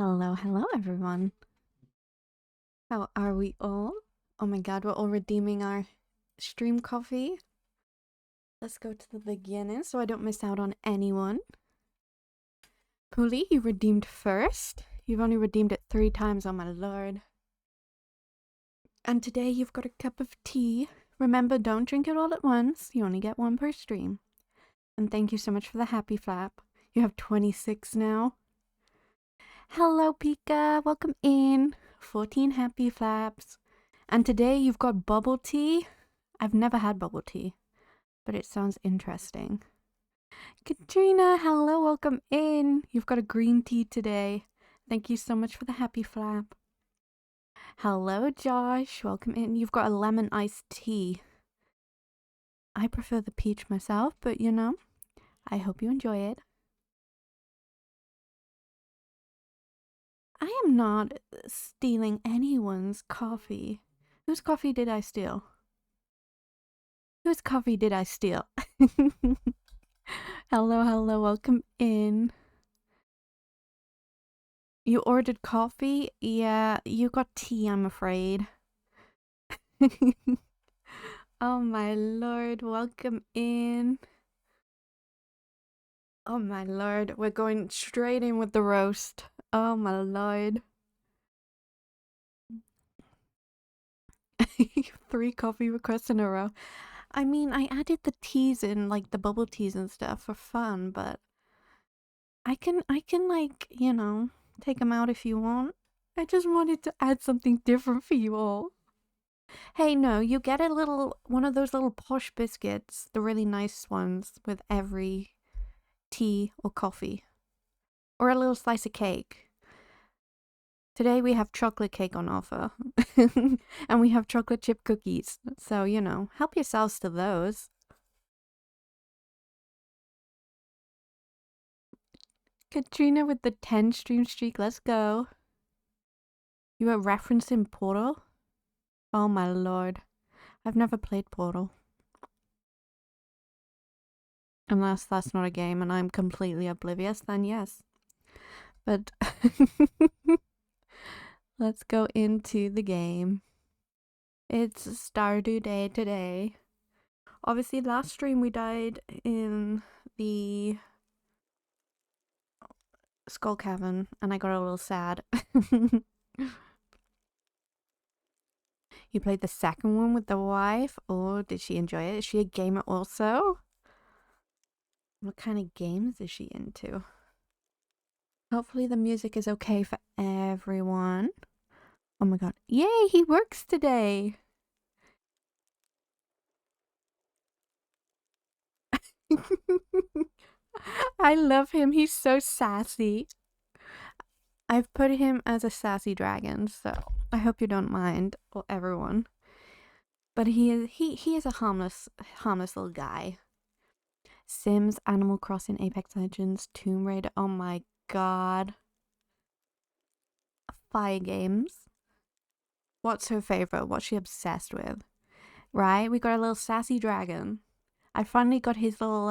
Hello everyone. How are we all? Oh my god, we're all redeeming our stream coffee. Let's go to the beginning so I don't miss out on anyone. Puli, you redeemed first. You've only redeemed it 3 times, oh my lord. And today you've got a cup of tea. Remember, don't drink it all at once. You only get 1 per stream. And thank you so much for the happy flap. You have 26 now. Hello, Pika. Welcome in. 14 happy flaps. And today you've got bubble tea. I've never had bubble tea, but it sounds interesting. Katrina, hello, welcome in. You've got a green tea today. Thank you so much for the happy flap. Hello, Josh. Welcome in. You've got a lemon iced tea. I prefer the peach myself, but you know, I hope you enjoy it. I am not stealing anyone's coffee. Whose coffee did I steal? Whose coffee did I steal? Hello, welcome in. You ordered coffee? Yeah, you got tea, I'm afraid. Oh my lord, welcome in. Oh my lord, we're going straight in with the roast. Oh my lord. 3 coffee requests in a row. I mean, I added the teas in, like the bubble teas and stuff for fun, but I can like, you know, take them out if you want. I just wanted to add something different for you all. Hey, no, you get one of those little posh biscuits, the really nice ones with every tea or coffee. Or a little slice of cake. Today we have chocolate cake on offer. And we have chocolate chip cookies. So, you know, help yourselves to those. Katrina with the 10 stream streak, let's go. You were referencing Portal? Oh my lord. I've never played Portal. Unless that's not a game and I'm completely oblivious, then yes. But let's go into the game. It's Stardew Day today. Obviously, last stream we died in the Skull Cavern and I got a little sad. You played the second one with the wife? Oh, did she enjoy it? Is she a gamer also? What kind of games is she into? Hopefully the music is okay for everyone. Oh my god. Yay, he works today! I love him. He's so sassy. I've put him as a sassy dragon, so I hope you don't mind, or everyone. But he is a harmless little guy. Sims, Animal Crossing, Apex Legends, Tomb Raider. Oh my god. Fire games. What's her favorite? What's she obsessed with? Right? We got a little sassy dragon. I finally got his little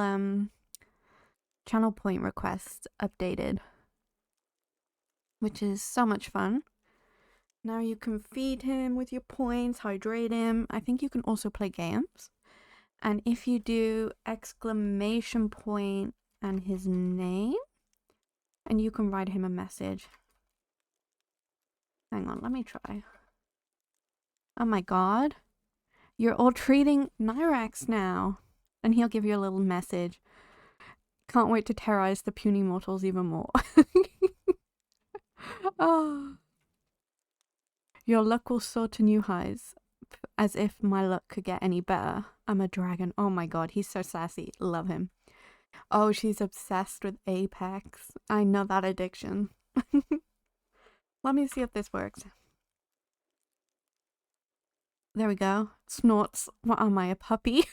channel point request updated, which is so much fun. Now you can feed him with your points, hydrate him. I think you can also play games. And if you do exclamation point and his name, and you can write him a message. Hang on, let me try. Oh my god. You're all treating Nyrax now. And he'll give you a little message. Can't wait to terrorize the puny mortals even more. Oh. Your luck will soar to new highs. As if my luck could get any better. I'm a dragon. Oh my god, he's so sassy. Love him. Oh, she's obsessed with Apex. I know that addiction. Let me see if this works. There we go. Snorts. What am I, a puppy?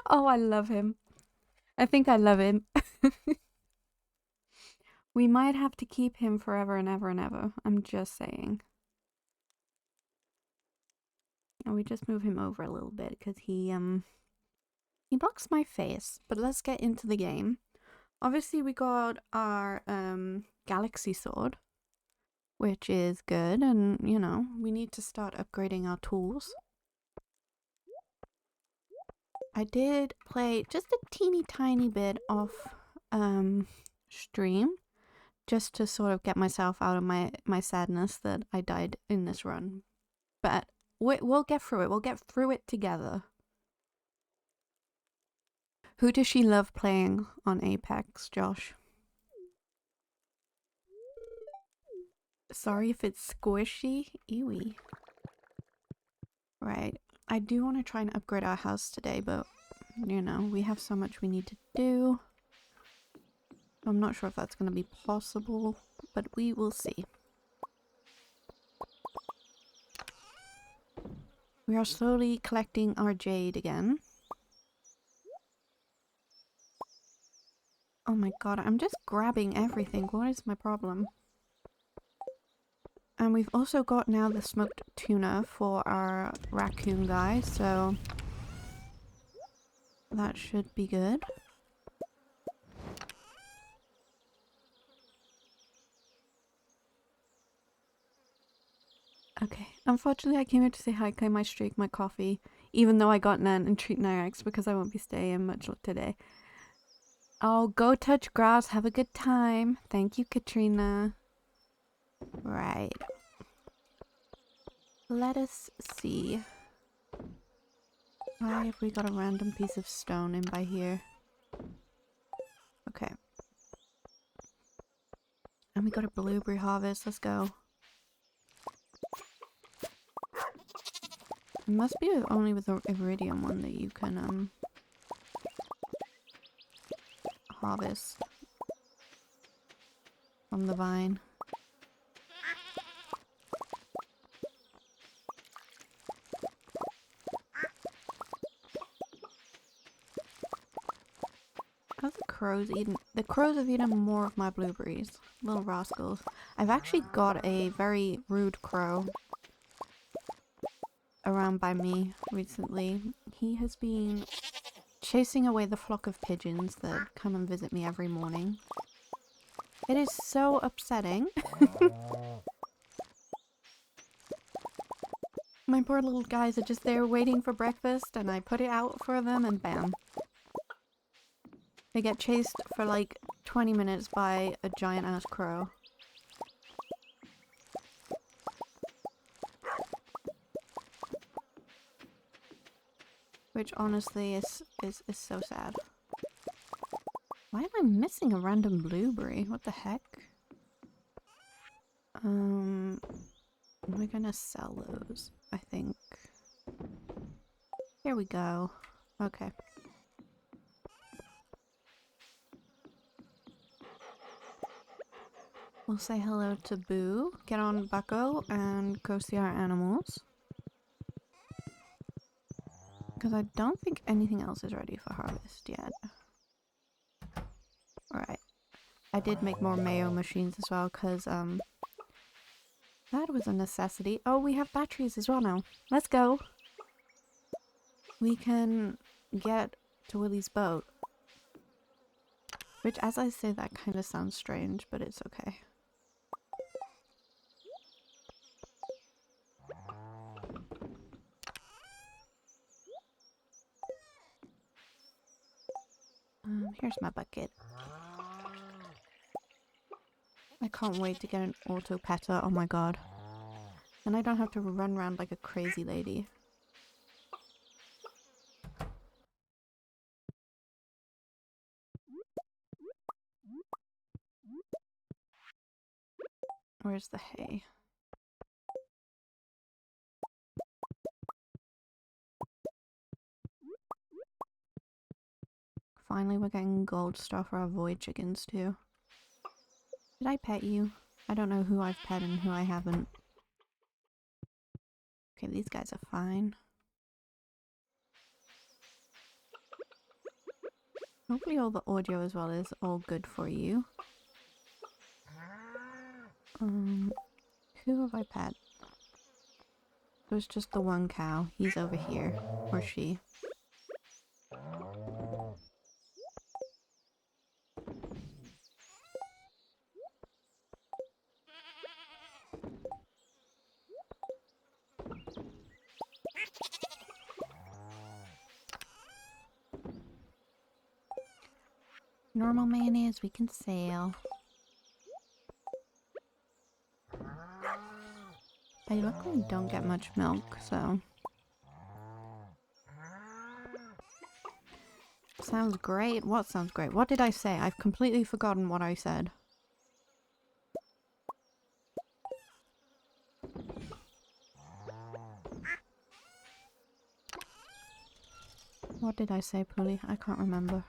Oh, I love him. I think I love him. We might have to keep him forever and ever and ever. I'm just saying. And we just move him over a little bit because he blocks my face. But let's get into the game. Obviously we got our galaxy sword, which is good, and you know, we need to start upgrading our tools. I did play just a teeny tiny bit of stream just to sort of get myself out of my sadness that I died in this run. But we'll get through it. We'll get through it together. Who does she love playing on Apex, Josh? Sorry if it's squishy. Ewy. Right. I do want to try and upgrade our house today, but you know, we have so much we need to do. I'm not sure if that's going to be possible, but we will see. We are slowly collecting our jade again. Oh my god, I'm just grabbing everything. What is my problem? And we've also got now the smoked tuna for our raccoon guy, so that should be good. Okay, unfortunately I came here to say hi, claim my streak, my coffee, even though I got none, and treat Nyrex because I won't be staying much today. Oh, go touch grass, have a good time. Thank you, Katrina. Right. Let us see. Why have we got a random piece of stone in by here? Okay. And we got a blueberry harvest, let's go. It must be only with the iridium one that you can harvest from the vine. How's the crows eating? The crows have eaten more of my blueberries. Little rascals. I've actually got a very rude crow around by me recently. He has been chasing away the flock of pigeons that come and visit me every morning. It is so upsetting. My poor little guys are just there waiting for breakfast, and I put it out for them and bam. They get chased for like 20 minutes by a giant ass crow. Which honestly is so sad. Why am I missing a random blueberry? What the heck? We're gonna sell those, I think. Here we go. Okay. We'll say hello to Boo, get on Bucko, and go see our animals. Because I don't think anything else is ready for harvest yet. Alright. I did make more mayo machines as well, because, that was a necessity. Oh, we have batteries as well now. Let's go! We can get to Willie's boat. Which, as I say, that kind of sounds strange, but it's okay. Here's my bucket. I can't wait to get an auto petter, oh my god. And I don't have to run around like a crazy lady. Where's the hay? Finally we're getting gold stuff for our void chickens too. Did I pet you? I don't know who I've pet and who I haven't. Okay, these guys are fine. Hopefully all the audio as well is all good for you. Who have I pet? There's just the one cow. He's over here. Or she. Normal mayonnaise, we can sail. I luckily don't get much milk, so... Sounds great. What sounds great? What did I say? I've completely forgotten what I said. What did I say, Puli? I can't remember.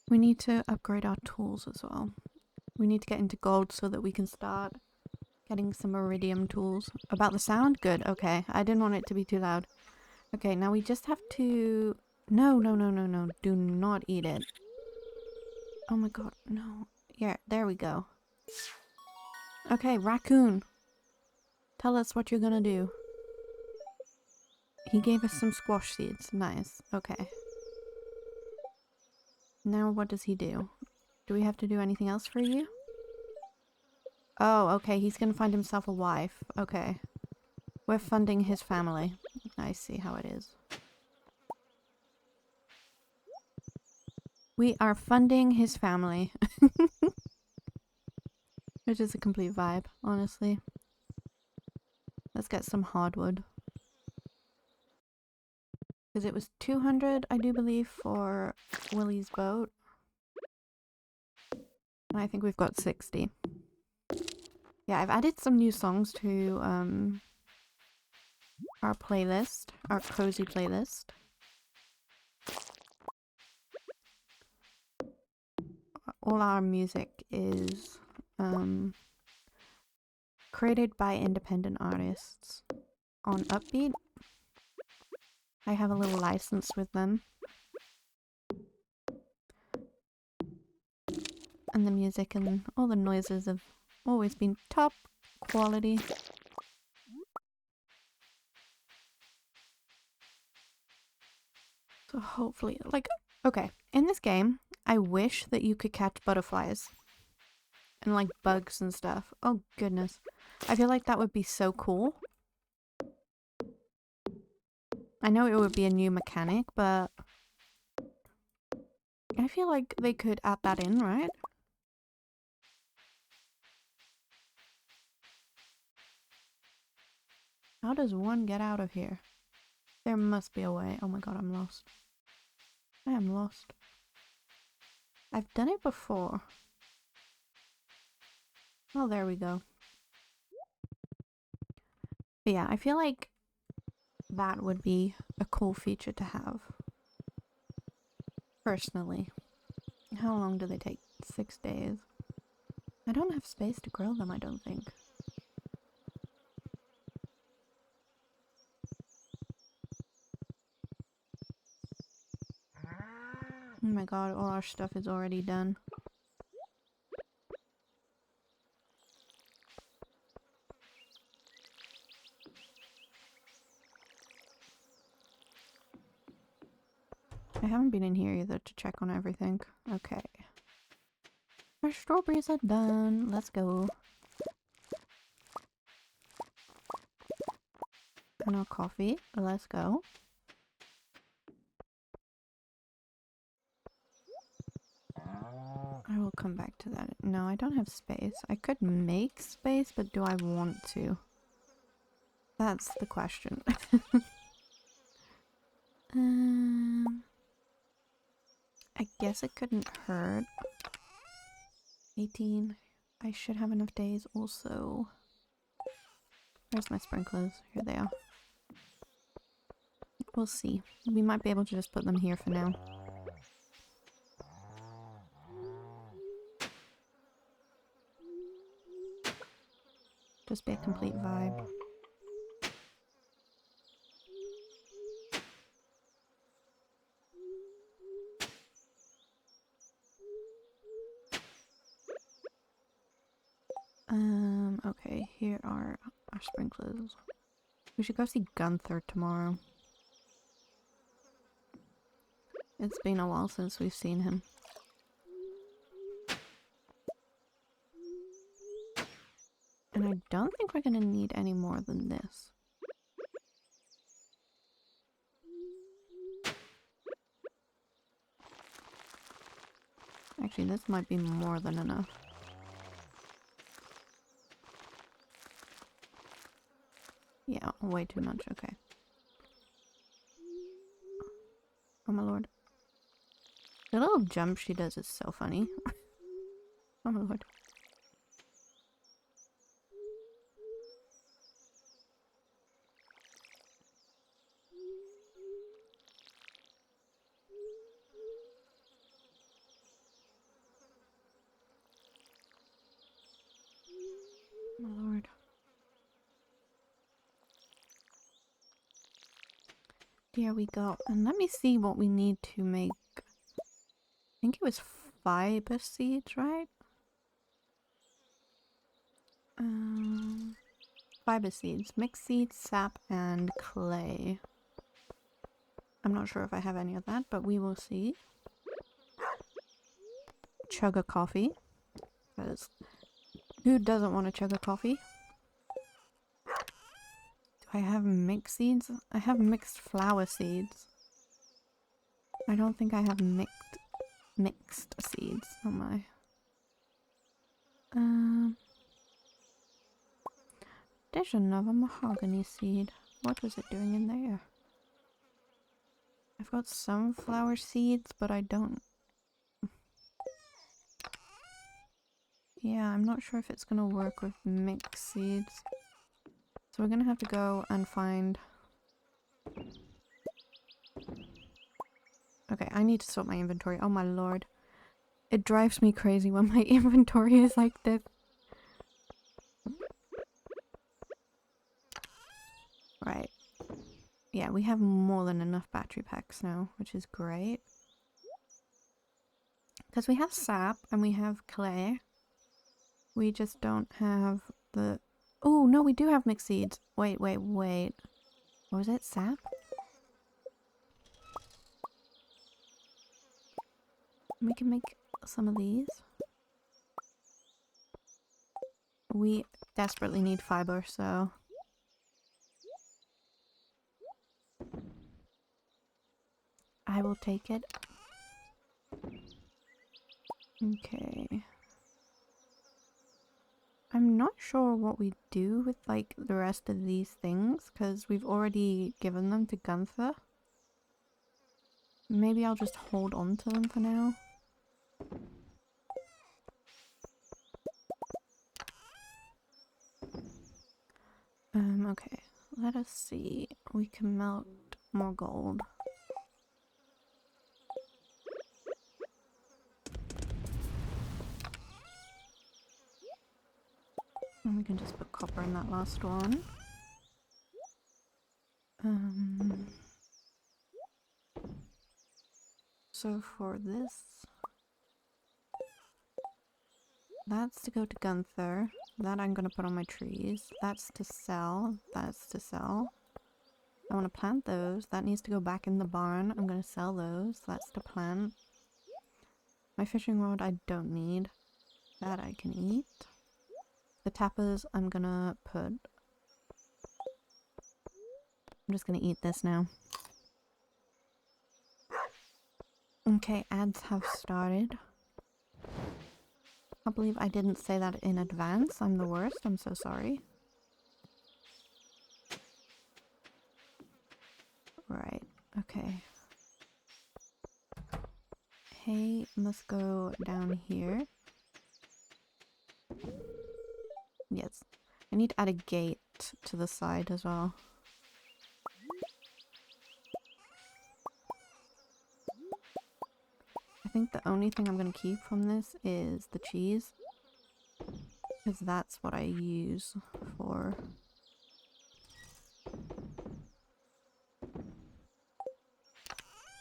We need to upgrade our tools as well. We need to get into gold so that we can start getting some iridium tools. About the sound? Good. Okay. I didn't want it to be too loud. Okay, now we just have to... No, no, no, no, no. Do not eat it. Oh my god, no. Yeah, there we go. Okay, raccoon. Tell us what you're gonna do. He gave us some squash seeds. Nice. Okay. Now what does he do? Do we have to do anything else for you? Oh, okay. He's gonna find himself a wife. Okay. We're funding his family. I see how it is. We are funding his family. Which is a complete vibe, honestly. Let's get some hardwood. Because it was 200, I do believe, for Willie's boat. And I think we've got 60. Yeah, I've added some new songs to our playlist, our cozy playlist. All our music is created by independent artists on Upbeat. I have a little license with them. And the music and all the noises have always been top quality. So hopefully, like, okay, in this game, I wish that you could catch butterflies. And like bugs and stuff. Oh goodness. I feel like that would be so cool. I know it would be a new mechanic, but I feel like they could add that in, right? How does one get out of here? There must be a way. Oh my god, I'm lost. I am lost. I've done it before. Oh, there we go. But yeah, I feel like that would be a cool feature to have. Personally. How long do they take? 6 days. I don't have space to grill them, I don't think. Oh my god, all our stuff is already done. I haven't been in here either to check on everything. Okay. Our strawberries are done. Let's go. And our coffee. Let's go. I will come back to that. No, I don't have space. I could make space, but do I want to? That's the question. I guess it couldn't hurt. 18. I should have enough days also. Where's my sprinklers? Here they are. We'll see. We might be able to just put them here for now. Just be a complete vibe. Okay, here are our sprinklers. We should go see Gunther tomorrow. It's been a while since we've seen him. And I don't think we're gonna need any more than this. Actually, this might be more than enough. Yeah, way too much. Okay. Oh my lord. The little jump she does is so funny. Oh my lord. Oh my lord. There we go. And let me see what we need to make. I think it was fiber seeds, right? Fiber seeds, mixed seeds, sap, and clay. I'm not sure if I have any of that, but we will see. Chug a coffee. Because who doesn't want to chug a coffee? Do I have mixed seeds? I have mixed flower seeds. I don't think I have mixed seeds. Oh my. There's another mahogany seed. What was it doing in there? I've got some flower seeds, but I don't. Yeah, I'm not sure if it's gonna work with mixed seeds. So we're gonna have to go and find... Okay, I need to sort my inventory. Oh my lord. It drives me crazy when my inventory is like this. Right. Yeah, we have more than enough battery packs now, which is great. Because we have sap and we have clay. We just don't have the... Oh, no, we do have mixed seeds. Wait. What was it? Sap? We can make some of these. We desperately need fiber, so... I will take it. Okay. I'm not sure what we do with, like, the rest of these things, because we've already given them to Gunther. Maybe I'll just hold on to them for now. Okay. Let us see. We can melt more gold. And we can just put copper in that last one. So for this... That's to go to Gunther. That I'm gonna put on my trees. That's to sell. That's to sell. I want to plant those. That needs to go back in the barn. I'm gonna sell those. That's to plant. My fishing rod I don't need. That I can eat. The tappers I'm gonna put... I'm just gonna eat this now. Okay, ads have started. I believe I didn't say that in advance. I'm the worst. I'm so sorry. Right. Okay. Hay must go down here. Yes. I need to add a gate to the side as well. I think the only thing I'm going to keep from this is the cheese. Because that's what I use for...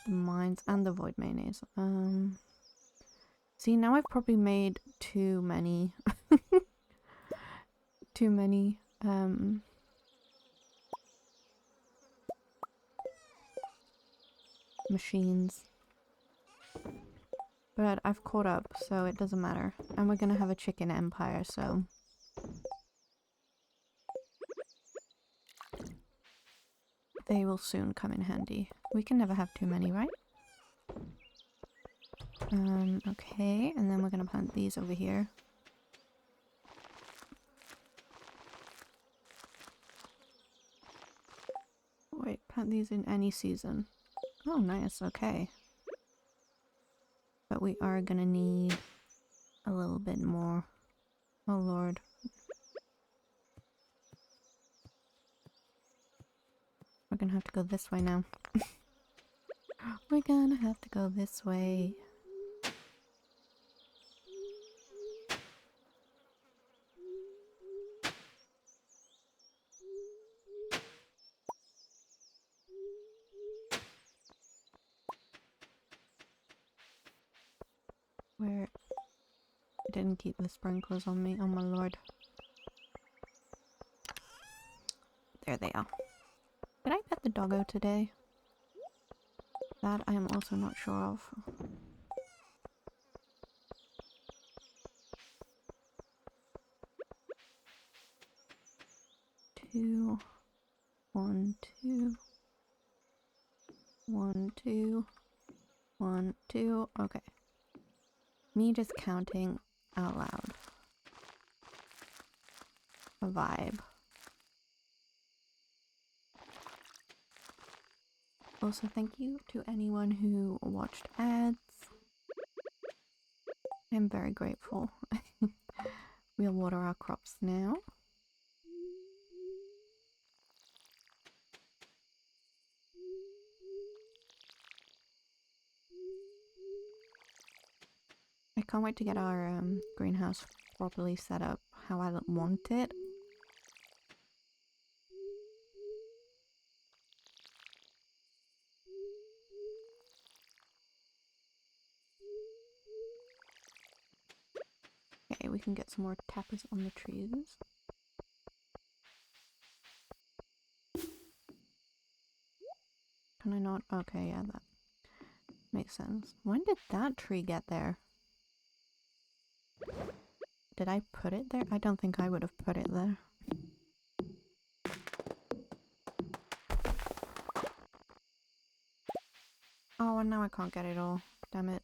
the mines and the void mayonnaise. See, now I've probably made too many... too many, machines. But I've caught up, so it doesn't matter. And we're gonna have a chicken empire, so... they will soon come in handy. We can never have too many, right? Okay, and then we're gonna plant these over here. Wait, plant these in any season. Oh, nice, okay. But we are gonna need a little bit more. Oh lord. We're gonna have to go this way now. We're gonna have to go this way. Where I didn't keep the sprinklers on me, oh my lord. There they are. Did I pet the doggo today? That I am also not sure of. Two, 1, 2, 1, 2, 1, 2. Okay. Me just counting out loud. A vibe. Also, thank you to anyone who watched ads. I'm very grateful. We'll water our crops now. I can't wait to get our greenhouse properly set up how I want it. Okay, we can get some more tappers on the trees. Can I not? Okay, yeah, that makes sense. When did that tree get there? Did I put it there? I don't think I would have put it there. Oh, and now I can't get it all. Damn it.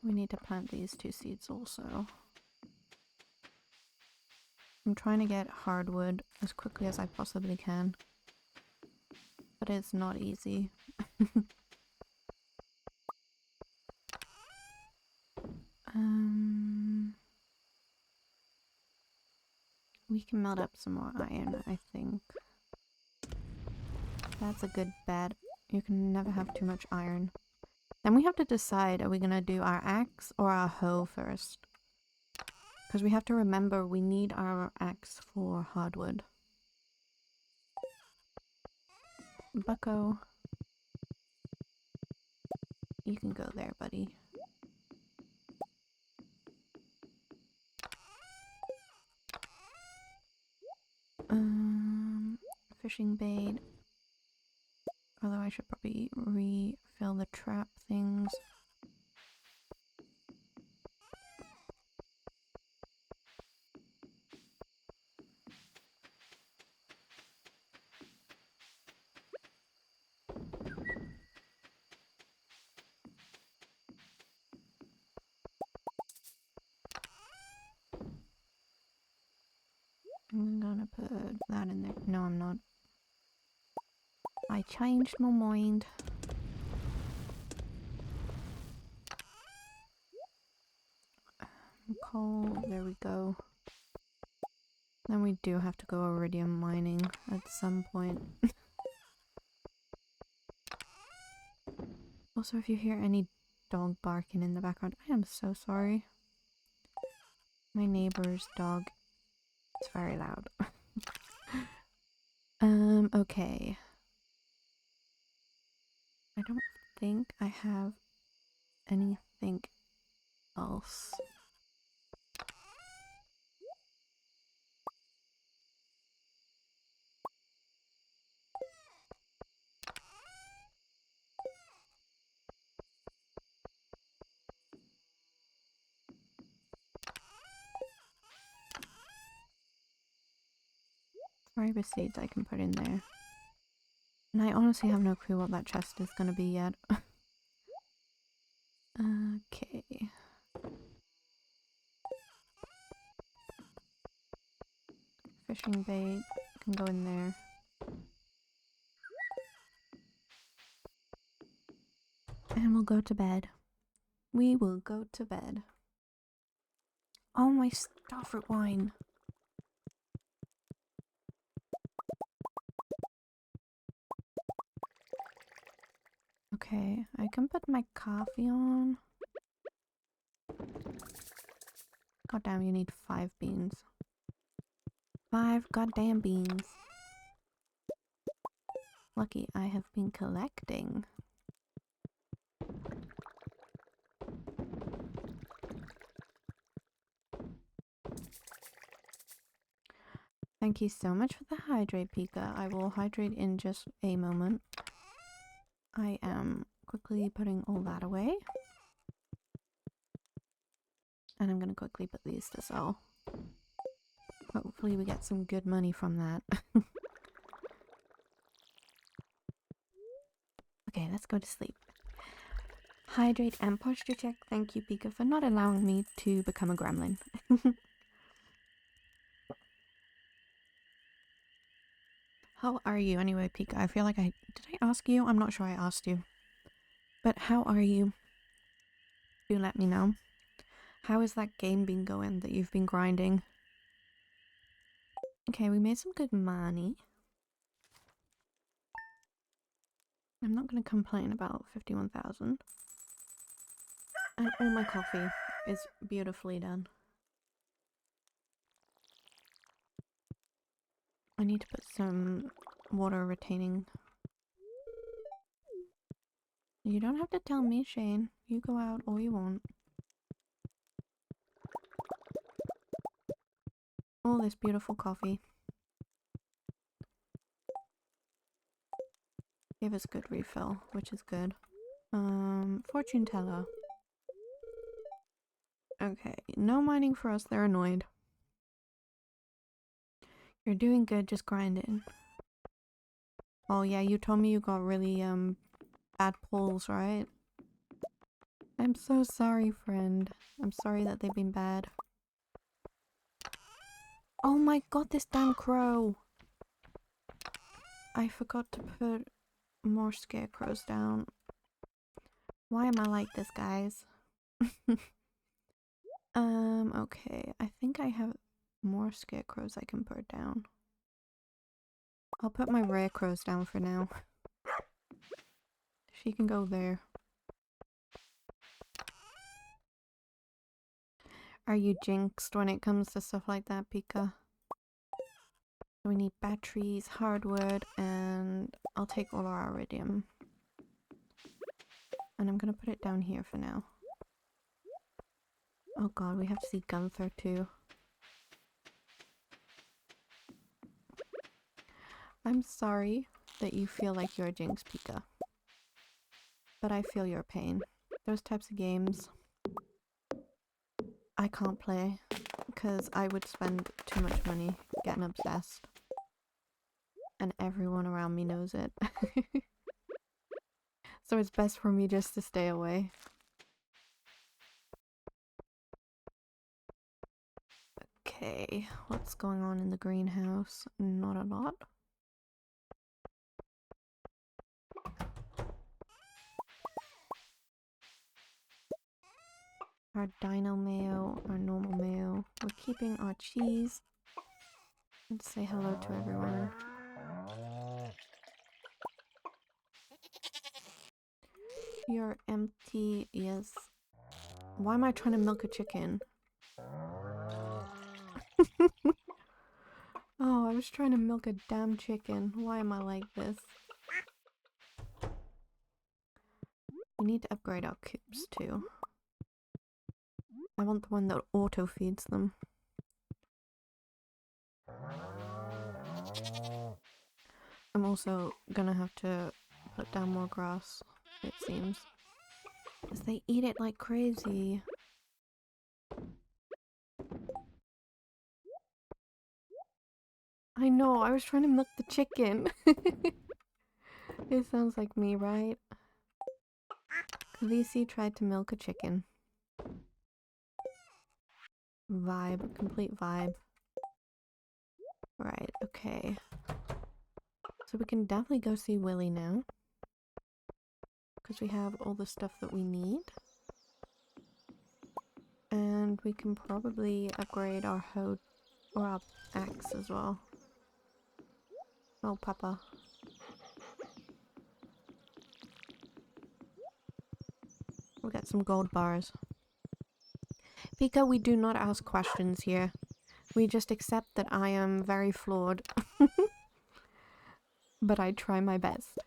We need to plant these 2 seeds also. I'm trying to get hardwood as quickly as I possibly can. But it's not easy. We can melt up some more iron, I think. That's a good bet. You can never have too much iron. Then we have to decide, are we gonna do our axe or our hoe first? Because we have to remember we need our axe for hardwood. Bucko. You can go there, buddy. Fishing bait. Although I should probably refill the trap things. I'm gonna put that in there. No, I'm not. I changed my mind. Coal, there we go. Then we do have to go iridium mining at some point. Also, if you hear any dog barking in the background, I am so sorry. My neighbor's dog is very loud. Okay. I don't think I have anything else. Fiber seeds I can put in there. And I honestly have no clue what that chest is gonna be yet. Okay. Fishing bait can go in there. And we'll go to bed. We will go to bed. Oh, my starfruit wine. Okay, I can put my coffee on. God damn, you need 5 beans. 5 goddamn beans. Lucky I have been collecting. Thank you so much for the hydrate, Pika. I will hydrate in just a moment. I am quickly putting all that away. And I'm gonna quickly put these to sell. Hopefully we get some good money from that. Okay, let's go to sleep. Hydrate and posture check. Thank you, Pika, for not allowing me to become a gremlin. How are you anyway, Pika? I feel like did I ask you? I'm not sure I asked you. But how are you? Do let me know. How has that game been going that you've been grinding? Okay, we made some good money. I'm not going to complain about 51,000. And all my coffee is beautifully done. I need to put some water retaining. You don't have to tell me, Shane. You go out all you want. All this beautiful coffee. Gave us good refill, which is good. Fortune teller. Okay, no mining for us, they're annoyed. You're doing good, just grinding. Oh yeah, you told me you got really, bad pulls, right? I'm so sorry, friend. I'm sorry that they've been bad. Oh my god, this damn crow! I forgot to put more scarecrows down. Why am I like this, guys? Okay. I think I have more scarecrows I can put down. I'll put my rare crows down for now. She can go there. Are you jinxed when it comes to stuff like that, Pika? We need batteries, hardwood, and I'll take all our iridium. And I'm gonna put it down here for now. Oh god, we have to see Gunther too. I'm sorry that you feel like you're jinxed, Pika. But I feel your pain. Those types of games I can't play because I would spend too much money getting obsessed. And everyone around me knows it. So it's best for me just to stay away. Okay, what's going on in the greenhouse? Not a lot. Our dino mayo, our normal mayo. We're keeping our cheese. Let's say hello to everyone. You're empty, yes. Why am I trying to milk a chicken? Oh, I was trying to milk a damn chicken. Why am I like this? We need to upgrade our coops too. I want the one that auto feeds them. I'm also gonna have to put down more grass, it seems. Because they eat it like crazy. I know, I was trying to milk the chicken. It sounds like me, right? Khaleesi tried to milk a chicken. Vibe, complete vibe. Right, okay. So we can definitely go see Willy now. Because we have all the stuff that we need. And we can probably upgrade our hoe or our axe as well. Oh, Papa. We'll get some gold bars. Pika, we do not ask questions here. We just accept that I am very flawed. But I try my best.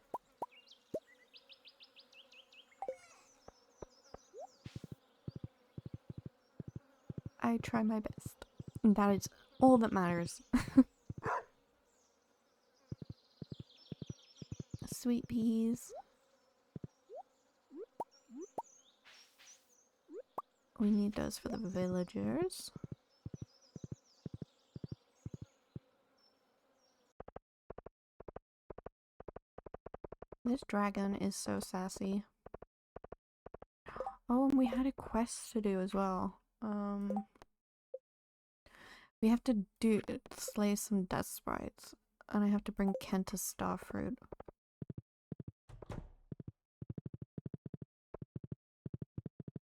I try my best. And that is all that matters. Sweet peas. We need those for the villagers. This dragon is so sassy. Oh, and we had a quest to do as well. We have to slay some death sprites. And I have to bring Kent a starfruit.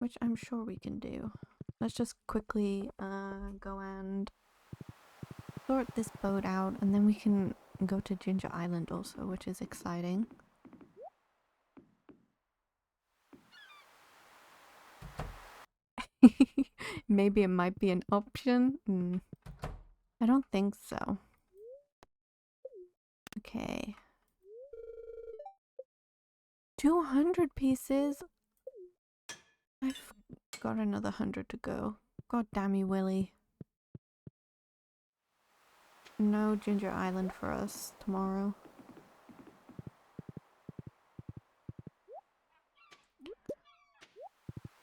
Which I'm sure we can do. Let's just quickly go and sort this boat out, and then we can go to Ginger Island also, which is exciting. Maybe it might be an option. I don't think so. Okay. 200 pieces? I've got another 100 to go. God damn you, Willy. No Ginger Island for us tomorrow.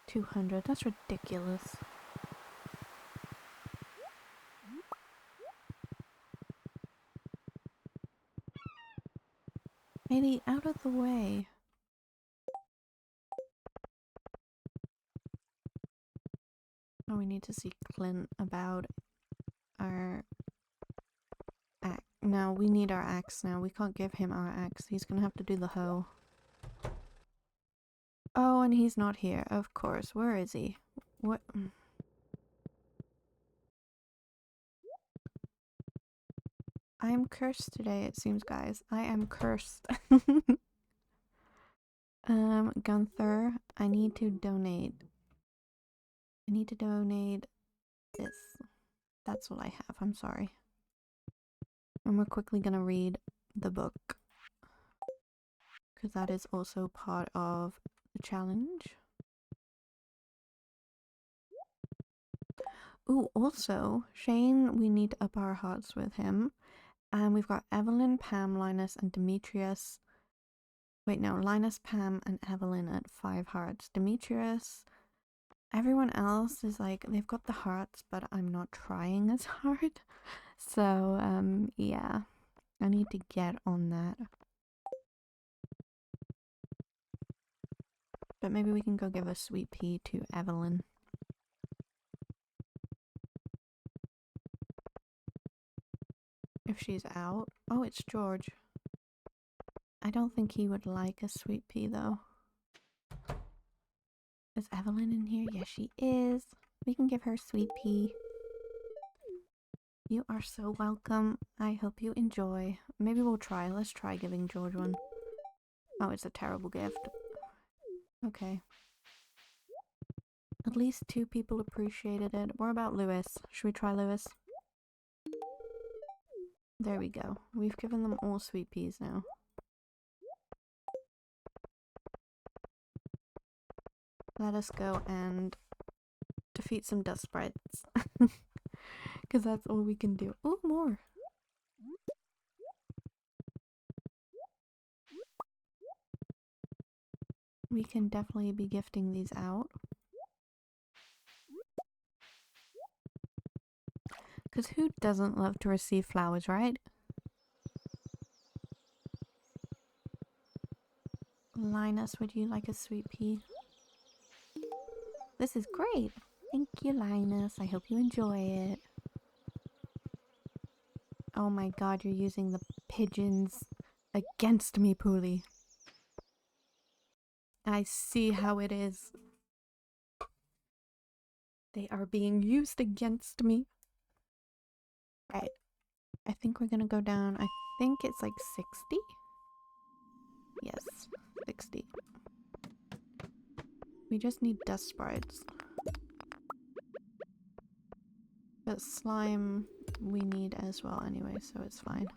$200, that's ridiculous. Maybe out of the way. Oh, we need to see Clint about our axe. No, we need our axe now. We can't give him our axe. He's gonna have to do the hoe. Oh, and he's not here. Of course. Where is he? What? I am cursed today, it seems, guys. I am cursed. Gunther, I need to donate. I need to donate this. That's what I have. I'm sorry. And we're quickly gonna read the book. Because that is also part of the challenge. Ooh, also, Shane, we need to up our hearts with him. And we've got Evelyn, Pam, Linus, and Demetrius. Wait, no, Linus, Pam, and Evelyn at 5 hearts. Demetrius, everyone else is like, they've got the hearts, but I'm not trying as hard. So, yeah, I need to get on that. But maybe we can go give a sweet pea to Evelyn. If she's out. Oh, it's George. I don't think he would like a sweet pea, though. Is Evelyn in here? Yes, she is. We can give her sweet pea. You are so welcome. I hope you enjoy. Maybe we'll try. Let's try giving George one. Oh, it's a terrible gift. Okay. At least 2 people appreciated it. What about Lewis? Should we try Lewis? There we go. We've given them all sweet peas now. Let us go and defeat some dust sprites. Because that's all we can do. Oh, more! We can definitely be gifting these out. Because who doesn't love to receive flowers, right? Linus, would you like a sweet pea? This is great. Thank you, Linus. I hope you enjoy it. Oh my god, you're using the pigeons against me, Pooley. I see how it is. They are being used against me. Right. I think we're gonna go down. I think it's like 60? Yes, 60. We just need dust sprites. But slime we need as well anyway, so it's fine.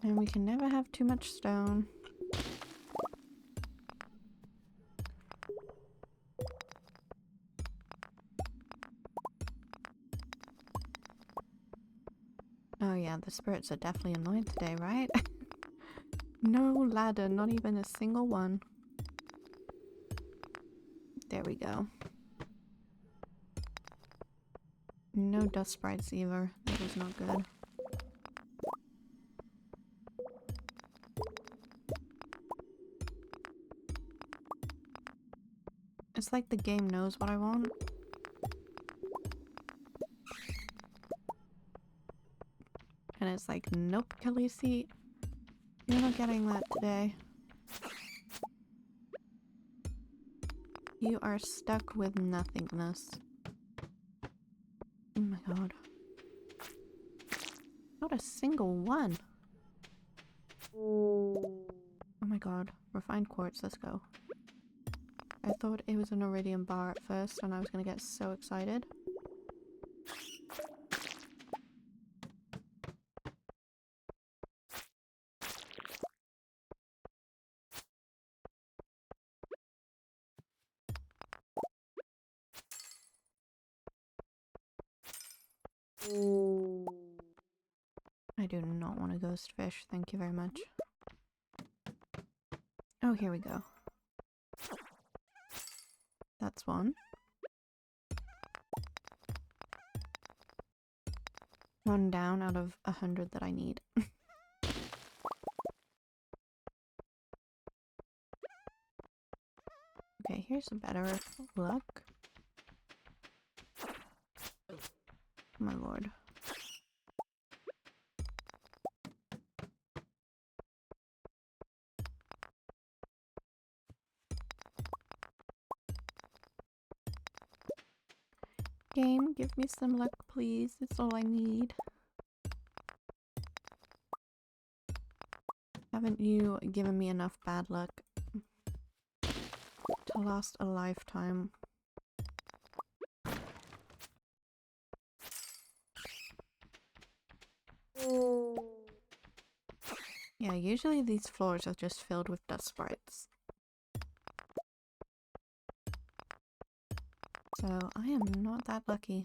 And we can never have too much stone. Oh yeah, the spirits are definitely annoyed today, right? No ladder, not even a single one. There we go. No dust sprites either. That was not good. It's like the game knows what I want. And it's like, nope, Khaleesi, you're not getting that today. You are stuck with nothingness. Oh my god. Not a single one. Oh my god. Refined quartz, let's go. I thought it was an iridium bar at first and I was gonna get so excited. I do not want a ghost fish, thank you very much. Oh, here we go. That's one. One down out of 100 that I need. Okay, here's a better look. My lord. Game, give me some luck, please. It's all I need. Haven't you given me enough bad luck to last a lifetime? Yeah, usually these floors are just filled with dust sprites. So I am not that lucky.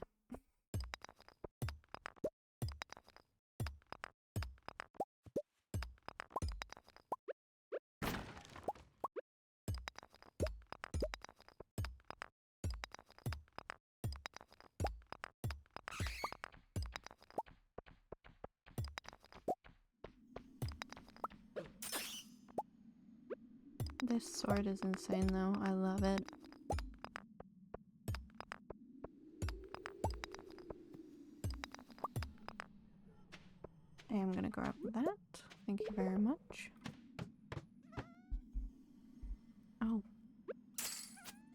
This sword is insane though, I love it. I am gonna grab that. Thank you very much. Oh.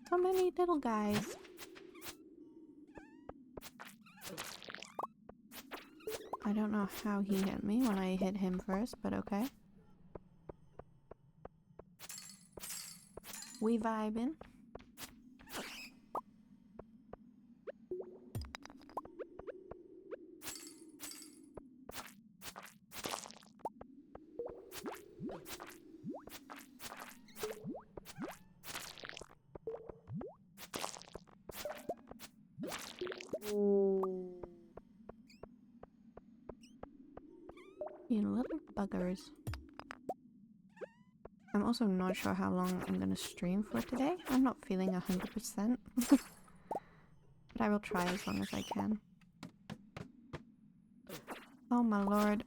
So many little guys. I don't know how he hit me when I hit him first, but okay. We vibing. buggers. I'm also not sure how long I'm gonna stream for today. I'm not feeling 100%. But I will try as long as I can. Oh my lord.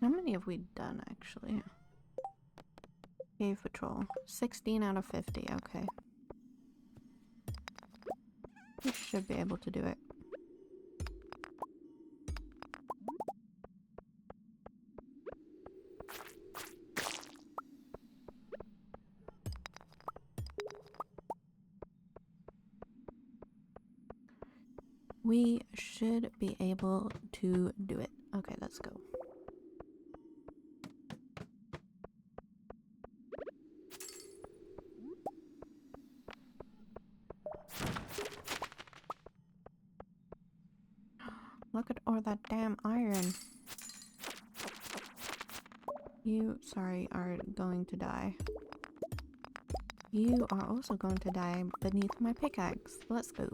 How many have we done actually? Cave patrol. 16 out of 50, okay. We should be able to do it. We should be able to do it. Okay, let's go. Look at all that damn iron. You, sorry, are going to die. You are also going to die beneath my pickaxe. Let's go.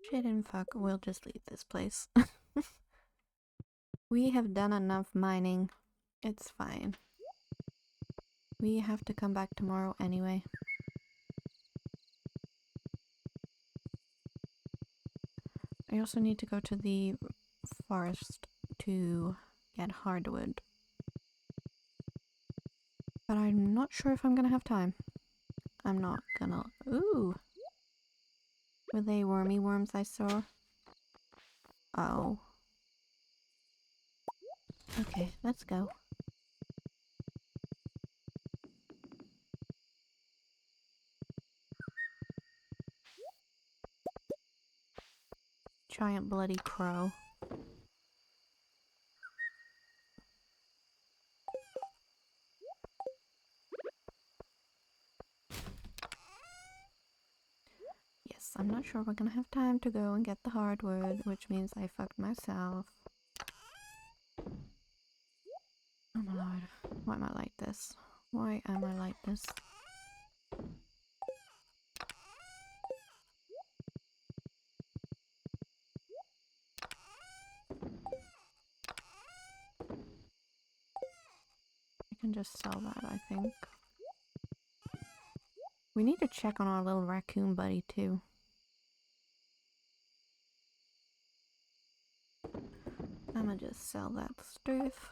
Shit and fuck, we'll just leave this place. We have done enough mining. It's fine. We have to come back tomorrow anyway. I also need to go to the forest to get hardwood. But I'm not sure if I'm gonna have time. I'm not gonna... Ooh! Were they wormy worms I saw? Oh. Okay, let's go. Giant bloody crow. Yes, I'm not sure we're gonna have time to go and get the hardwood, which means I fucked myself. Oh my lord. Why am I like this? Why am I like this? I can just sell that, I think. We need to check on our little raccoon buddy, too. I'm gonna just sell that stuff.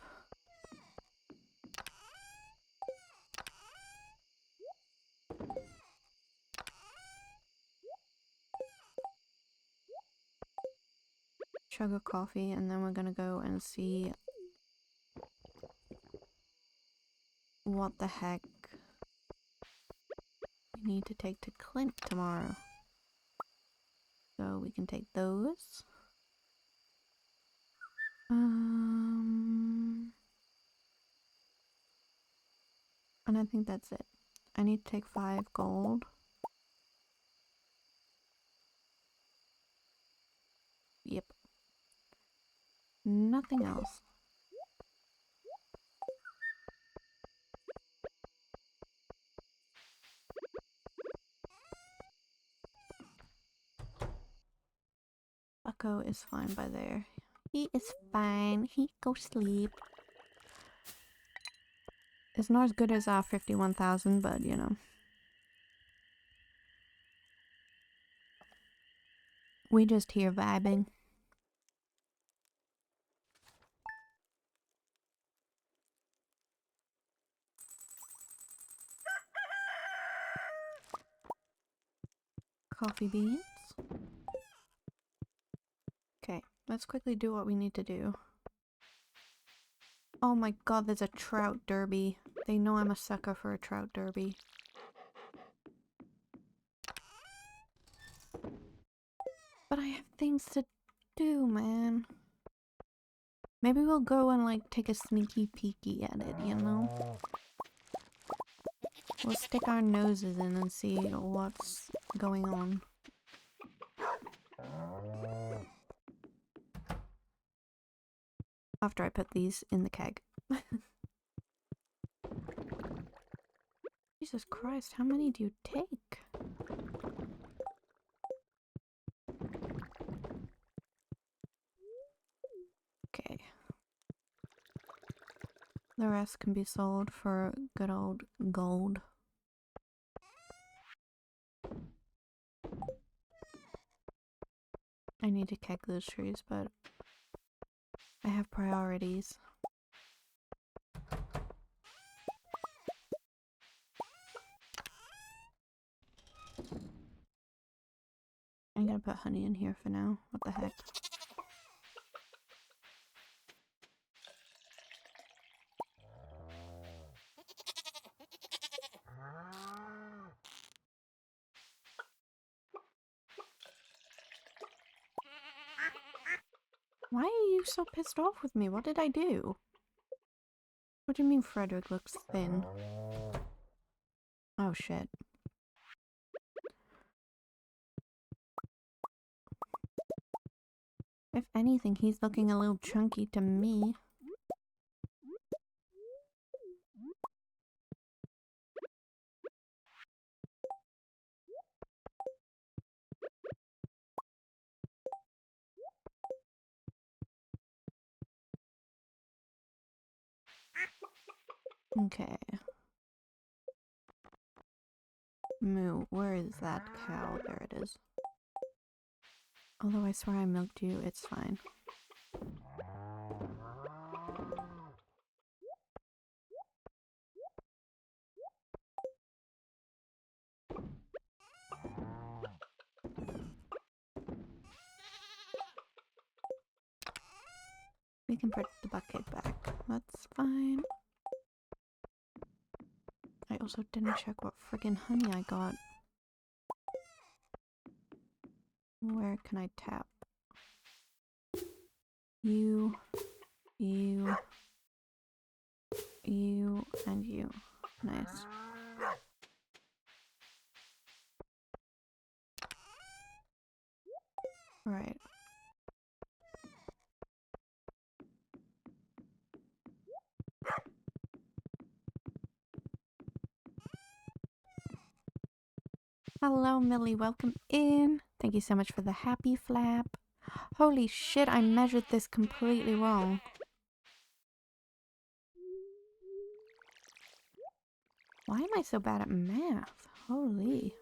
Chug a coffee, and then we're gonna go and see what the heck we need to take to Clint tomorrow. So we can take those. And I think that's it. I need to take 5 gold. Yep. Nothing else. Bucko is fine by there. He is fine. He go sleep. It's not as good as our 51,000, but you know. We just here vibing. Coffee beans. Okay, let's quickly do what we need to do. Oh my god, there's a trout derby. They know I'm a sucker for a trout derby. But I have things to do, man. Maybe we'll go and like take a sneaky peeky at it, you know? We'll stick our noses in and see what's going on. After I put these in the keg. Jesus Christ, how many do you take? Okay. The rest can be sold for good old gold. I need to keg those trees, but I have priorities. I'm gonna put honey in here for now. What the heck? Why are you so pissed off with me? What did I do? What do you mean Frederick looks thin? Oh shit. If anything, he's looking a little chunky to me. Okay. Moo, where is that cow? There it is. Although I swear I milked you, it's fine. We can put the bucket back. That's fine. I also didn't check what friggin' honey I got. Where can I tap? You, you, and you. Nice. Right. Hello, Millie. Welcome in. Thank you so much for the happy flap. Holy shit, I measured this completely wrong. Why am I so bad at math? Holy.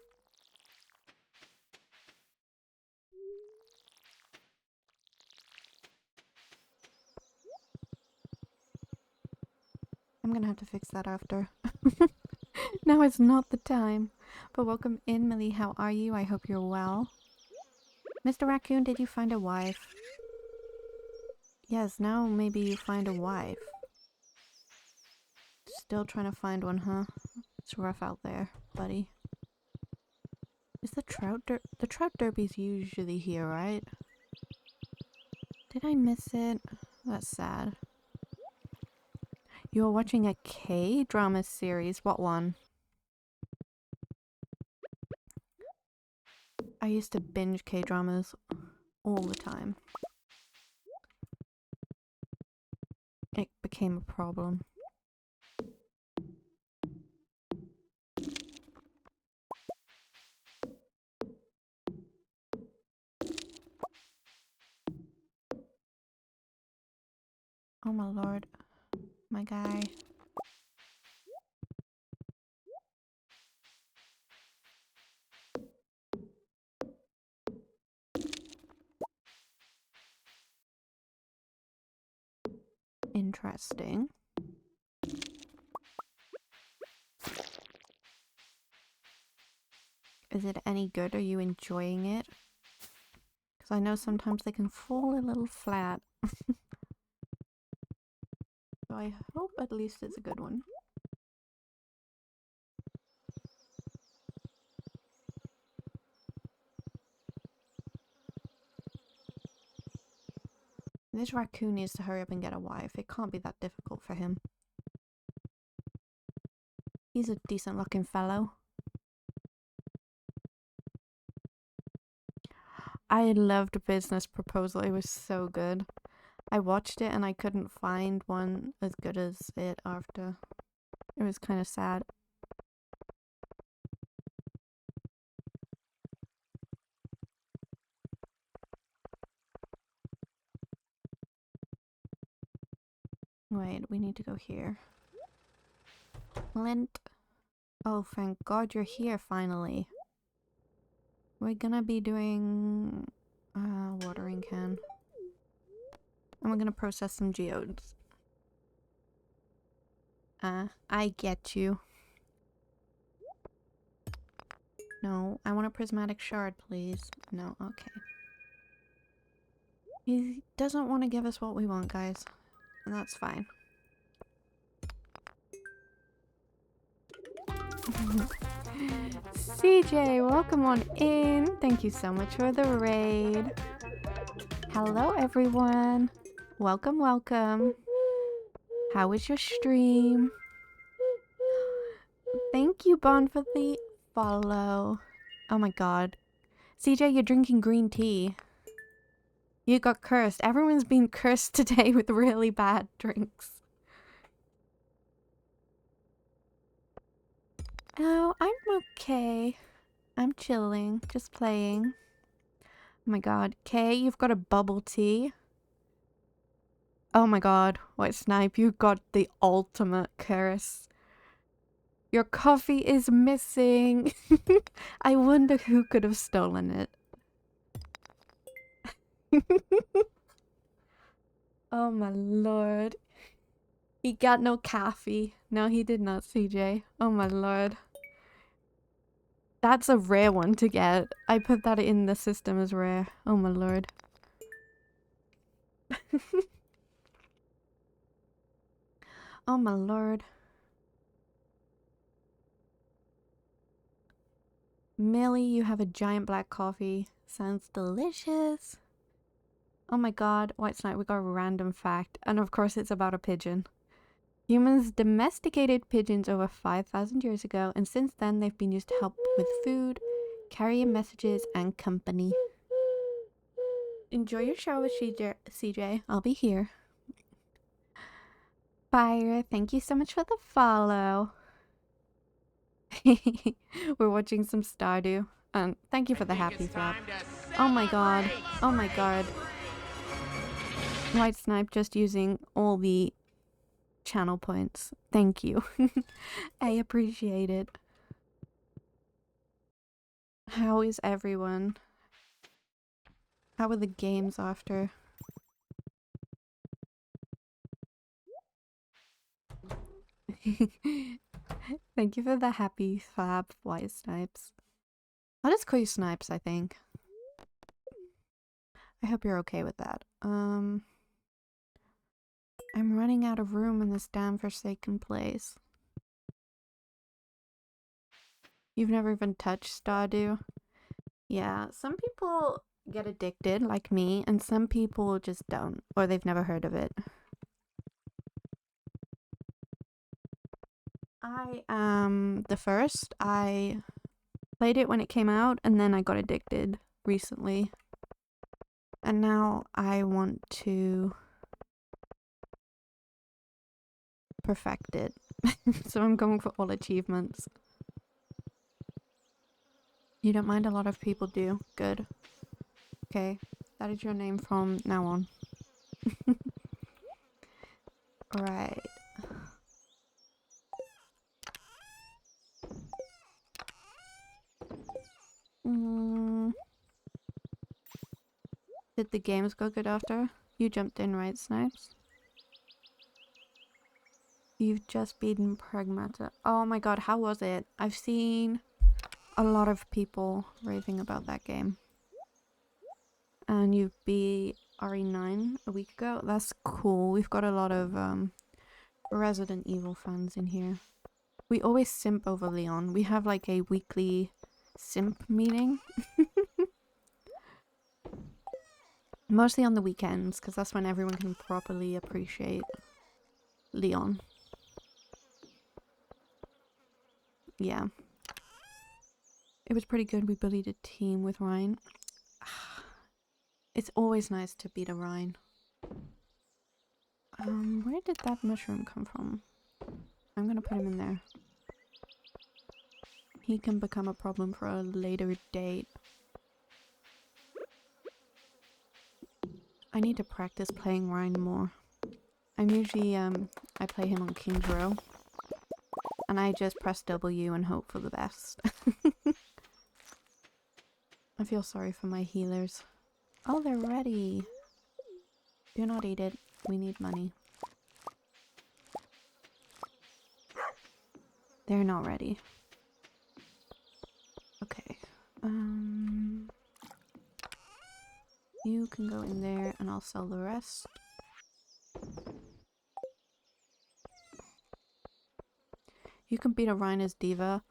I'm gonna have to fix that after. Now is not the time. But welcome in, Millie. How are you? I hope you're well. Mr. Raccoon, did you find a wife? Yes, now maybe you find a wife. Still trying to find one, huh? It's rough out there, buddy. Is the trout derby's usually here, right? Did I miss it? That's sad. You're watching a K-drama series. What one? I used to binge K-dramas all the time. It became a problem. my lord. My guy. Interesting. Is it any good? Are you enjoying it? Because I know sometimes they can fall a little flat. So I hope at least it's a good one. This raccoon needs to hurry up and get a wife. It can't be that difficult for him. He's a decent looking fellow. I loved Business Proposal. It was so good. I watched it and I couldn't find one as good as it after. It was kind of sad. Wait, we need to go here. Flint. Oh, thank God you're here finally. We're gonna be doing watering can. And we're gonna process some geodes. I get you. No, I want a prismatic shard, please. No, okay. He doesn't want to give us what we want, guys. And that's fine. CJ, welcome on in. Thank you so much for the raid. Hello, everyone. Welcome, welcome. How was your stream? Thank you, Bon, for the follow. Oh my god. CJ, you're drinking green tea. You got cursed. Everyone's been cursed today with really bad drinks. Oh, I'm okay. I'm chilling. Just playing. Oh my god. Kay, you've got a bubble tea. Oh my god. White Snipe, you got the ultimate curse. Your coffee is missing. I wonder who could have stolen it. Oh my lord. He got no coffee. No, he did not, CJ. Oh my lord. That's a rare one to get. I put that in the system as rare. Oh my lord. Oh my lord. Millie, you have a giant black coffee. Sounds delicious. Oh my god, White Snipe, we got a random fact. And of course it's about a pigeon. Humans domesticated pigeons over 5,000 years ago, and since then they've been used to help with food, carrying messages, and company. Enjoy your show with CJ. I'll be here. Fire, thank you so much for the follow. We're watching some Stardew. Thank you for the happy flap. Oh my god. Oh my god. White Snipe just using all the channel points. Thank you. I appreciate it. How is everyone? How are the games after? Thank you for the happy flap, White Snipes. I'll just call you Snipes, I think. I hope you're okay with that. I'm running out of room in this damn forsaken place. You've never even touched Stardew? Yeah, some people get addicted, like me, and some people just don't, or they've never heard of it. I am the first. I played it when it came out, and then I got addicted recently. And now I want to perfect it. So I'm going for all achievements. You don't mind? A lot of people do. Good. Okay, that is your name from now on. Right. Did the games go good after? You jumped in, right, Snipes? You've just beaten Pragmata. Oh my god, how was it? I've seen a lot of people raving about that game. And you beat RE9 a week ago? That's cool. We've got a lot of Resident Evil fans in here. We always simp over Leon. We have like a weekly simp meeting. Mostly on the weekends, because that's when everyone can properly appreciate Leon. Yeah. It was pretty good. We bullied a team with Ryan. It's always nice to beat a Ryan. Where did that mushroom come from? I'm gonna put him in there. He can become a problem for a later date. I need to practice playing Ryan more. I'm usually, I play him on King's Row. And I just press W and hope for the best. I feel sorry for my healers. Oh, they're ready. Do not eat it. We need money. They're not ready. Okay. You can go in there and I'll sell the rest. You can beat a Rhino's Diva.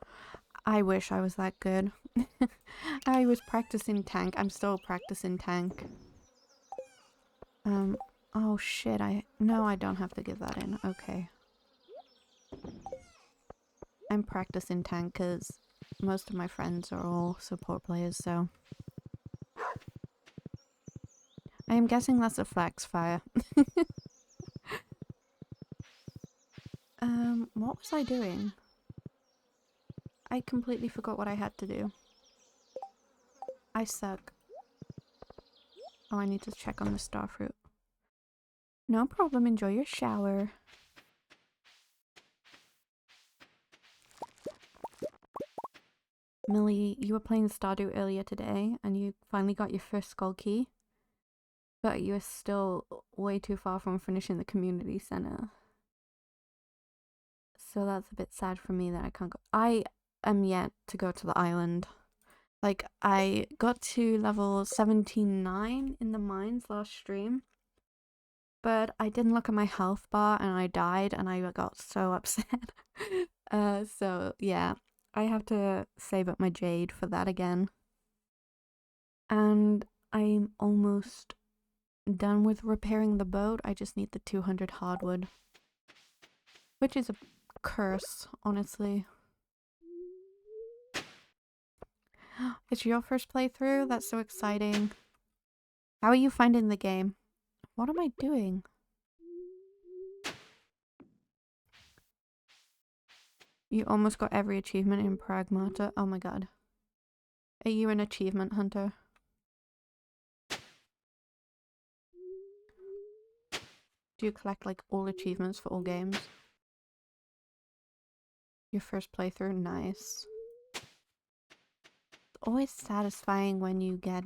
I wish I was that good. I was practicing tank. I'm still practicing tank. Oh shit, no, I don't have to give that in. Okay. I'm practicing tank because most of my friends are all support players, so. I am guessing that's a flex fire. What was I doing? I completely forgot what I had to do. I suck. Oh, I need to check on the starfruit. No problem, enjoy your shower. Millie, you were playing Stardew earlier today and you finally got your first skull key. But you are still way too far from finishing the community center. So that's a bit sad for me that I can't go. I am yet to go to the island. Like, I got to level 79 in the mines last stream. But I didn't look at my health bar and I died and I got so upset. So yeah, I have to save up my jade for that again. And I'm almost done with repairing the boat. I just need the 200 hardwood. Which is a curse, honestly. It's your first playthrough? That's so exciting. How are you finding the game? What am I doing? You almost got every achievement in Pragmata. Oh my god. Are you an achievement hunter? Do you collect like all achievements for all games? Your first playthrough? Nice. It's always satisfying when you get,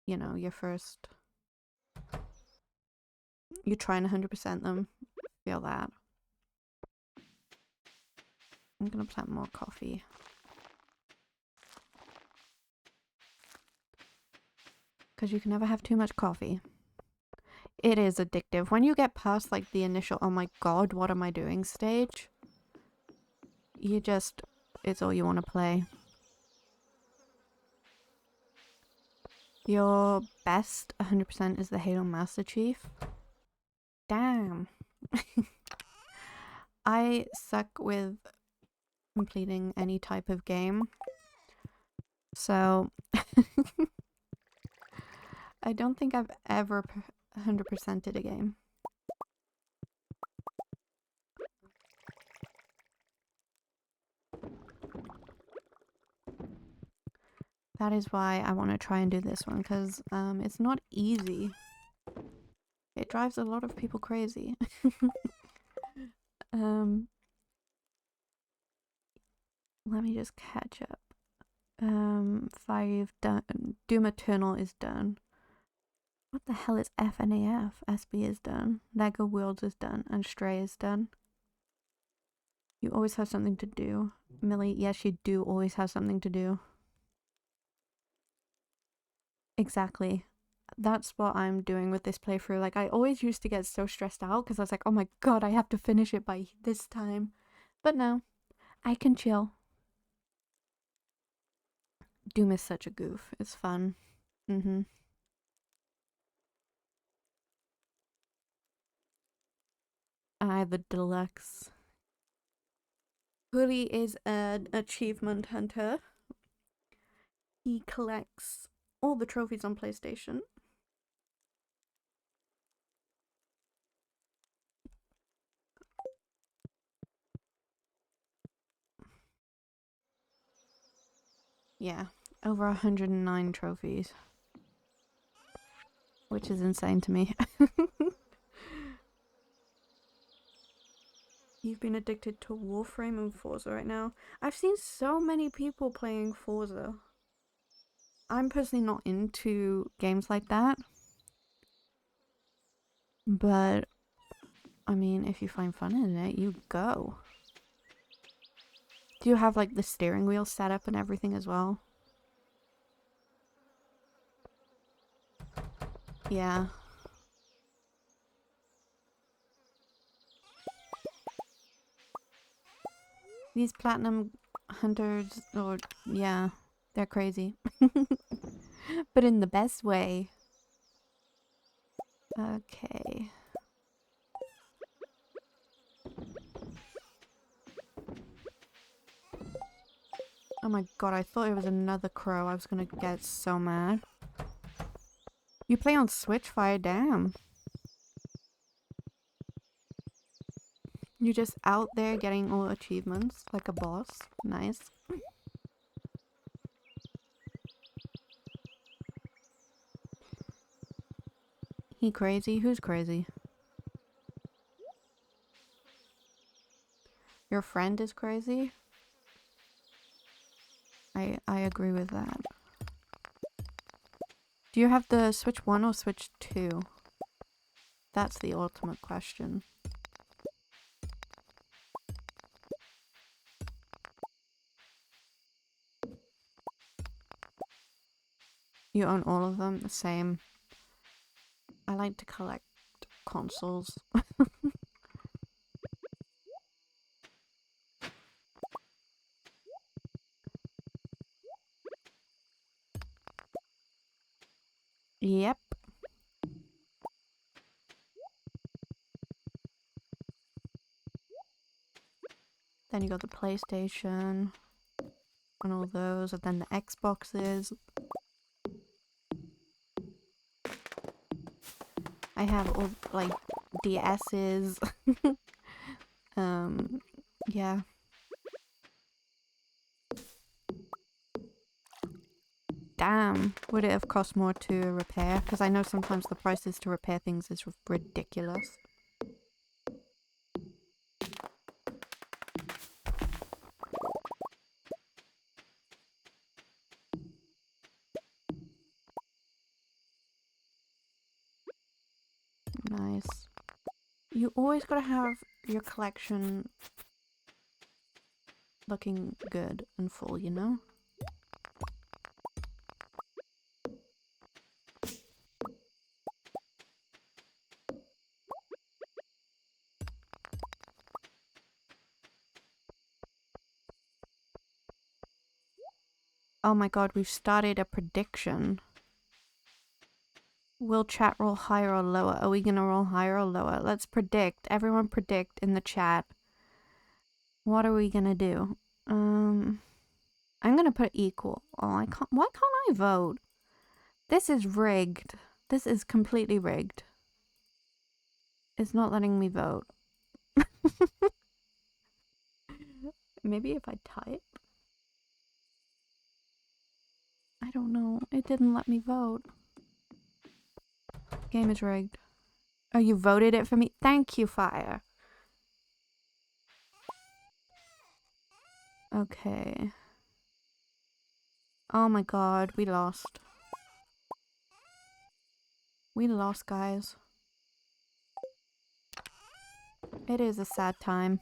you know, your first... You try and 100% them. Feel that. I'm gonna plant more coffee. Because you can never have too much coffee. It is addictive. When you get past like the initial, oh my god, what am I doing stage? You just, it's all you want to play. Your best 100% is the Halo Master Chief. Damn. I suck with completing any type of game. So, I don't think I've ever 100%ed a game. That is why I want to try and do this one, because it's not easy. It drives a lot of people crazy. Let me just catch up. 5 done. Doom Eternal is done. What the hell is FNAF? SB is done. Lego Worlds is done. And Stray is done. You always have something to do. Millie, yes, you do always have something to do. Exactly. That's what I'm doing with this playthrough. Like, I always used to get so stressed out because I was like, oh my god, I have to finish it by this time. But no, I can chill. Doom is such a goof. It's fun. The deluxe. Hoodie is an achievement hunter. He collects all the trophies on PlayStation. Yeah, over 109 trophies. Which is insane to me. You've been addicted to Warframe and Forza right now. I've seen so many people playing Forza. I'm personally not into games like that. But, I mean, if you find fun in it, you go. Do you have, like, the steering wheel set up and everything as well? Yeah. These platinum hunters, or, yeah, they're crazy. But in the best way. Okay. Oh my god, I thought it was another crow. I was gonna get so mad. You play on Switch? Fire damn. You're just out there getting all achievements like a boss. Nice. He crazy? Who's crazy? Your friend is crazy? I agree with that. Do you have the Switch 1 or Switch 2? That's the ultimate question. You own all of them? The same. I like to collect consoles. Yep. Then you got the PlayStation and all those, and then the Xboxes. I have all, like, DS's. Yeah. Damn, would it have cost more to repair? Because I know sometimes the prices to repair things is ridiculous. Nice. You always gotta have your collection looking good and full, you know? Oh my god, we've started a prediction. Will chat roll higher or lower? Are we gonna roll higher or lower? Let's predict. Everyone predict in the chat. What are we gonna do? I'm gonna put equal. Oh, I can't. Why can't I vote? This is rigged. This is completely rigged. It's not letting me vote. Maybe if I type? I don't know. It didn't let me vote. Game is rigged. Oh, you voted it for me? Thank you, Fire. Okay. Oh my god, we lost. We lost, guys. It is a sad time.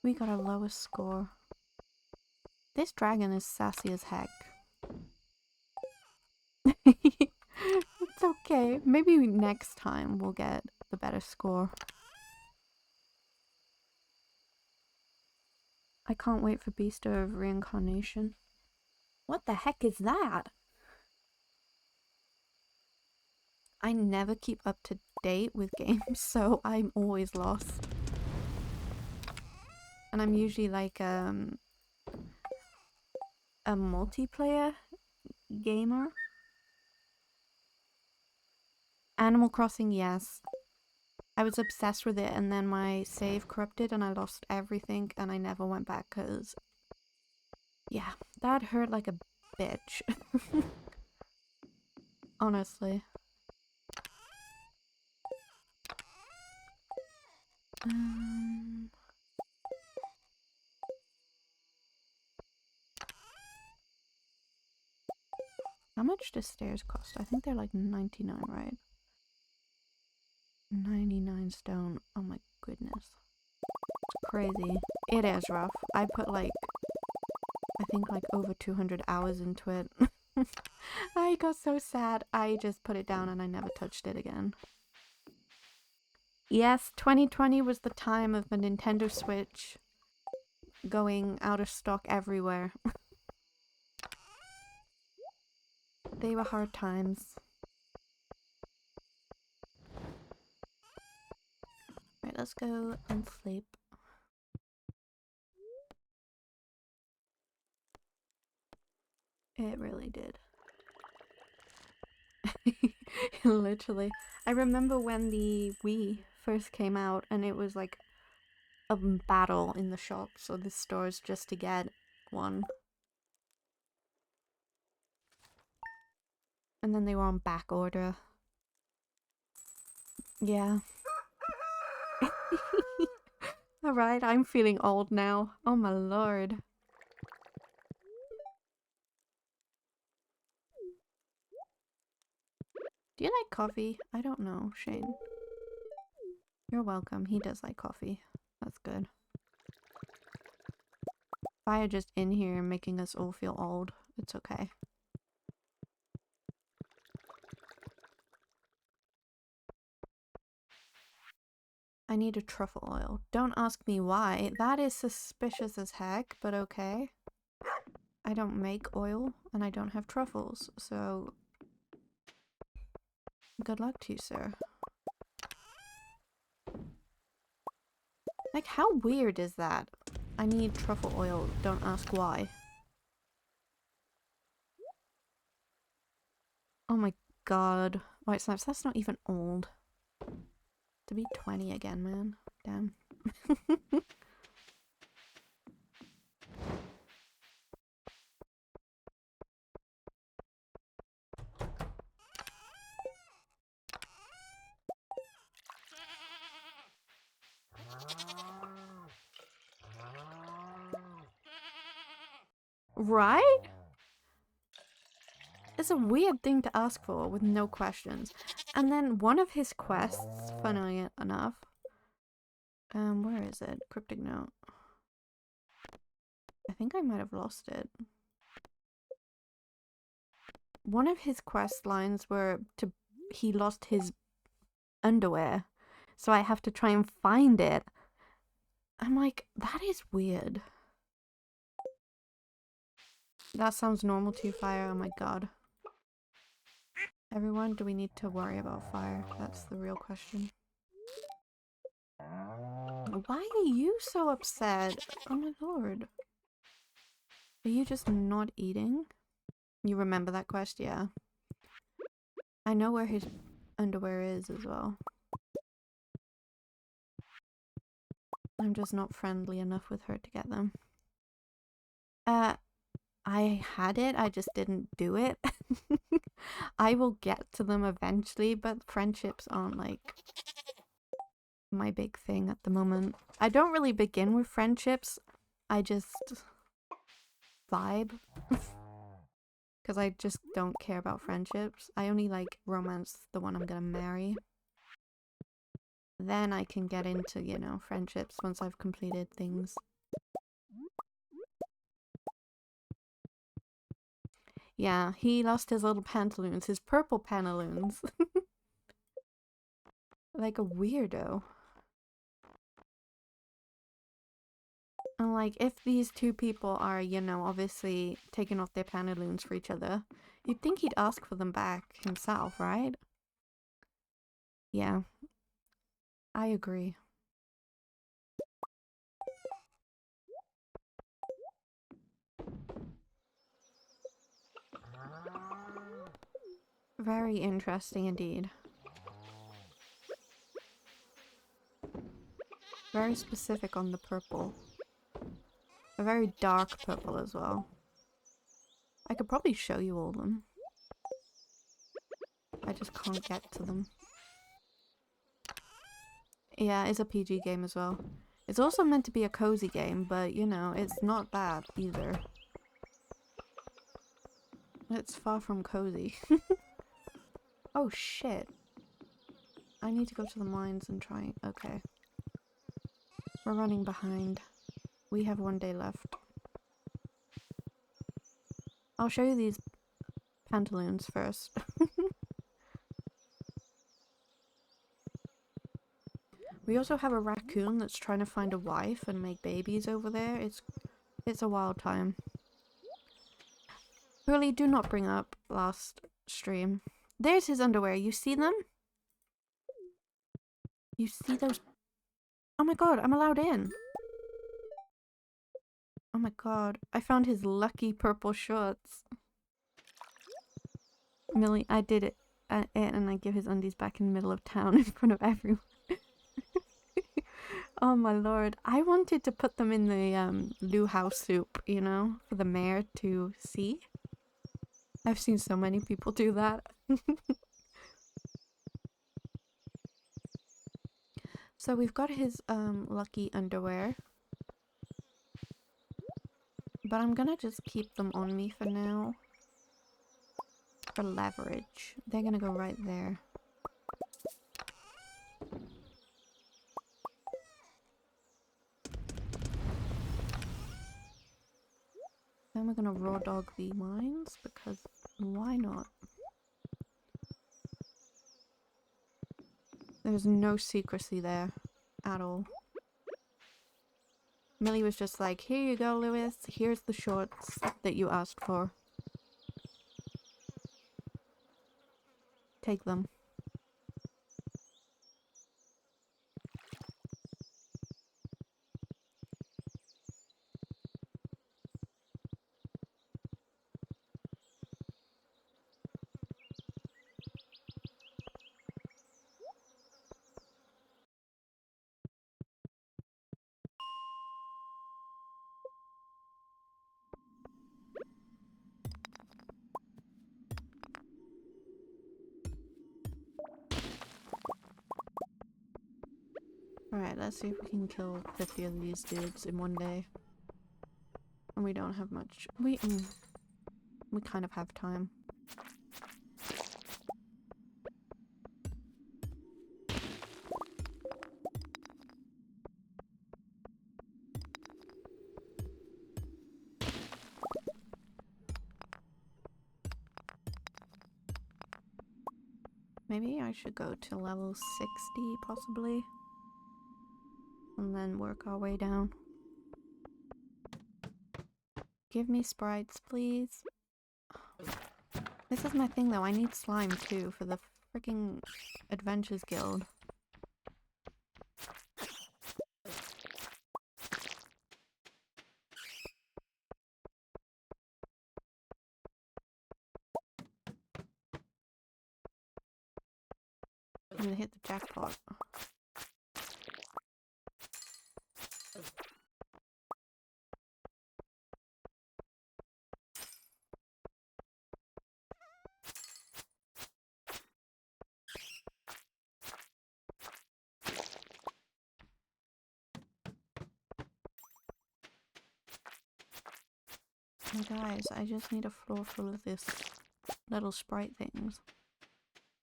We got our lowest score. This dragon is sassy as heck. It's okay. Maybe next time we'll get the better score. I can't wait for Beast of Reincarnation. What the heck is that? I never keep up to date with games, so I'm always lost. And I'm usually like a multiplayer gamer. Animal Crossing, yes. I was obsessed with it and then my save corrupted and I lost everything and I never went back because... yeah, that hurt like a bitch. Honestly. How much do stairs cost? I think they're like 99, right? 99 stone. Oh my goodness. It's crazy. It is rough. I put like, I think like over 200 hours into it. I got so sad. I just put it down and I never touched it again. Yes, 2020 was the time of the Nintendo Switch going out of stock everywhere. They were hard times. Right, let's go and sleep. It really did. Literally. I remember when the Wii first came out and it was like a battle in the shops or the stores just to get one. And then they were on back order. Yeah. Alright, I'm feeling old now. Oh my lord. Do you like coffee? I don't know, Shane. You're welcome. He does like coffee. That's good. Fire just in here making us all feel old. It's okay. I need a truffle oil. Don't ask me why. That is suspicious as heck, but okay. I don't make oil and I don't have truffles, so good luck to you, sir. Like, how weird is that? I need truffle oil. Don't ask why. Oh my god. White Snaps, that's not even old. To be 20 again, man. Damn. Right? It's a weird thing to ask for with no questions. And then one of his quests, funnily enough, where is it? Cryptic note. I think I might have lost it. One of his quest lines were he lost his underwear, so I have to try and find it. I'm like, that is weird. That sounds normal to you, Fire? Oh my god. Everyone, do we need to worry about Fire? That's the real question. Why are you so upset? Oh my lord. Are you just not eating? You remember that quest? Yeah. I know where his underwear is as well. I'm just not friendly enough with her to get them. I had it, I just didn't do it. I will get to them eventually, but friendships aren't like my big thing at the moment. I don't really begin with friendships. I just vibe. Because I just don't care about friendships. I only like romance the one I'm gonna marry. Then I can get into, you know, friendships once I've completed things. Yeah, he lost his little pantaloons, his purple pantaloons. Like a weirdo. And like, if these two people are, you know, obviously taking off their pantaloons for each other, you'd think he'd ask for them back himself, right? Yeah. I agree. Very interesting indeed. Very specific on the purple. A very dark purple as well. I could probably show you all of them. I just can't get to them. Yeah, it's a PG game as well. It's also meant to be a cozy game, but you know, it's not that either. It's far from cozy. Oh shit. I need to go to the mines and try. Okay. We're running behind. We have 1 day left. I'll show you these pantaloons first. We also have a raccoon that's trying to find a wife and make babies over there. It's a wild time. Really, do not bring up last stream. There's his underwear. You see them? You see those? Oh my god, I'm allowed in. Oh my god, I found his lucky purple shorts. Millie, I did it, and I give his undies back in the middle of town in front of everyone. Oh my lord, I wanted to put them in the Lou House soup, you know, for the mayor to see. I've seen so many people do that. So we've got his lucky underwear. But I'm gonna just keep them on me for now. For leverage. They're gonna go right there. Then we're gonna raw dog the mines, because why not? There's no secrecy there at all. Millie was just like, here you go, Lewis. Here's the shorts that you asked for. Take them. Alright, let's see if we can kill 50 of these dudes in 1 day. And we don't have much. We kind of have time. Maybe I should go to level 60, possibly. And then work our way down. Give me sprites, please. This is my thing, though. I need slime, too, for the freaking Adventures Guild. I'm gonna hit the jackpot. Hey guys, I just need a floor full of this little sprite things.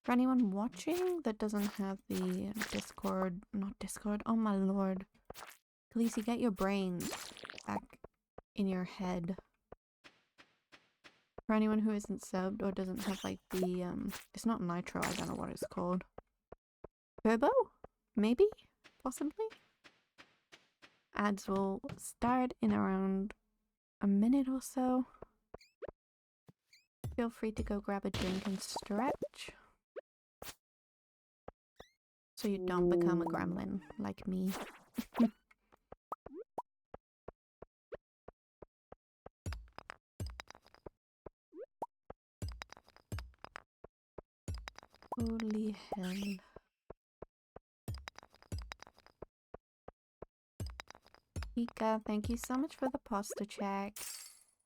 For anyone watching that doesn't have the Discord, not Discord, oh my lord. Khaleesi, get your brains back in your head. For anyone who isn't subbed or doesn't have like the, it's not Nitro, I don't know what it's called. Turbo? Maybe? Possibly? Ads will start in around a minute or so. Feel free to go grab a drink and stretch. So you don't become a gremlin like me. Holy hell. Ika, thank you so much for the posture check.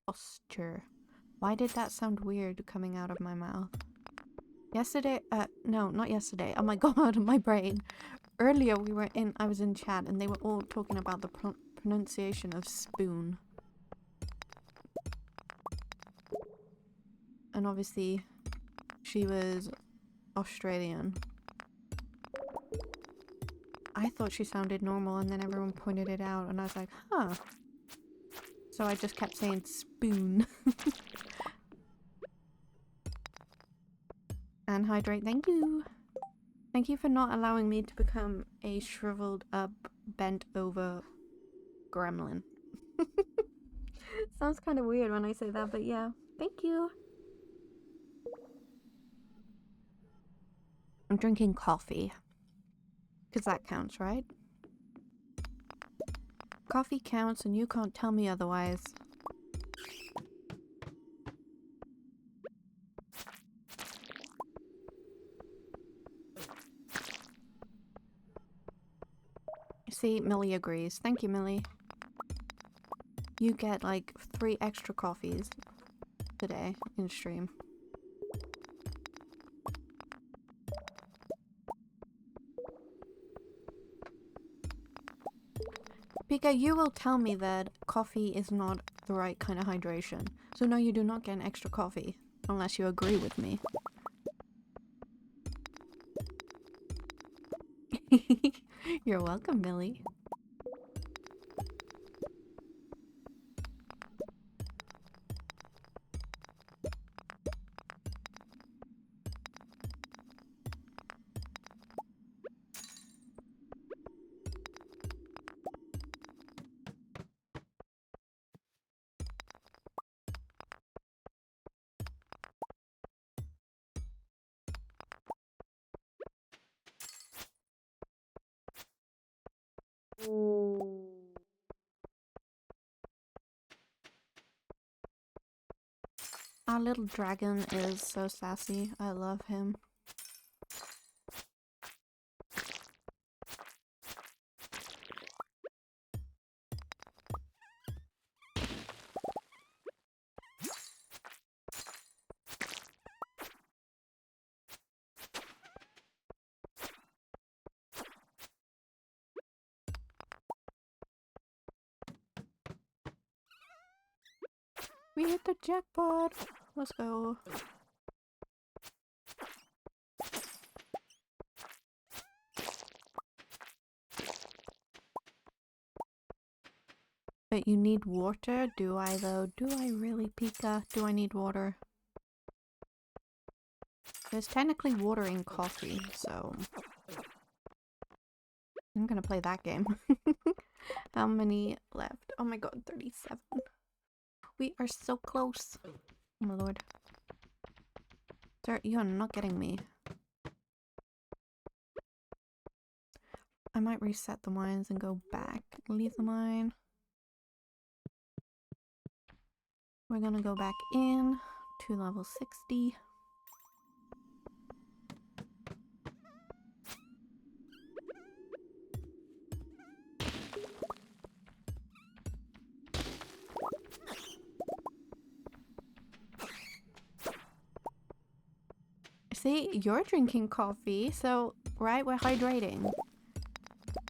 Posture. Why did that sound weird coming out of my mouth? Yesterday, no, not yesterday. Oh my god, my brain. Earlier I was in chat and they were all talking about the pronunciation of spoon. And obviously, she was Australian. I thought she sounded normal and then everyone pointed it out and I was like, huh. So I just kept saying spoon. And hydrate, thank you. Thank you for not allowing me to become a shriveled up, bent over gremlin. Sounds kind of weird when I say that, but yeah. Thank you. I'm drinking coffee. Because that counts, right? Coffee counts and you can't tell me otherwise. See, Millie agrees. Thank you, Millie. You get like 3 extra coffees today in stream. Pika, you will tell me that coffee is not the right kind of hydration. So no, you do not get an extra coffee. Unless you agree with me. You're welcome, Millie. Our little dragon is so sassy. I love him. We hit the jackpot! Let's go. But you need water? Do I though? Do I really, Pika? Do I need water? There's technically water in coffee, so... I'm gonna play that game. How many left? Oh my god, 37. We are so close. Oh my lord. Sir, you are not getting me. I might reset the mines and go back. Leave the mine. We're gonna go back in to level 60. See, you're drinking coffee, so, right, we're hydrating.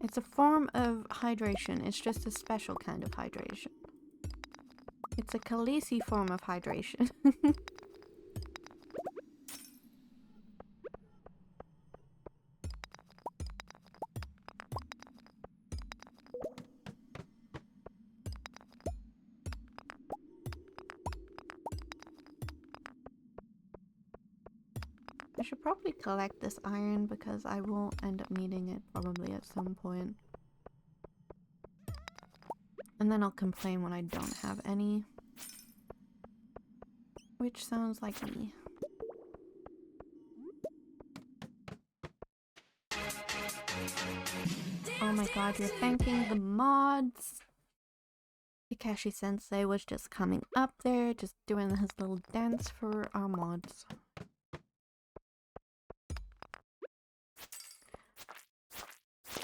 It's a form of hydration, it's just a special kind of hydration. It's a Khaleesi form of hydration. I should probably collect this iron because I will end up needing it probably at some point. And then I'll complain when I don't have any. Which sounds like me. Oh my god, you're thanking the mods! Kakashi Sensei was just coming up there, just doing his little dance for our mods.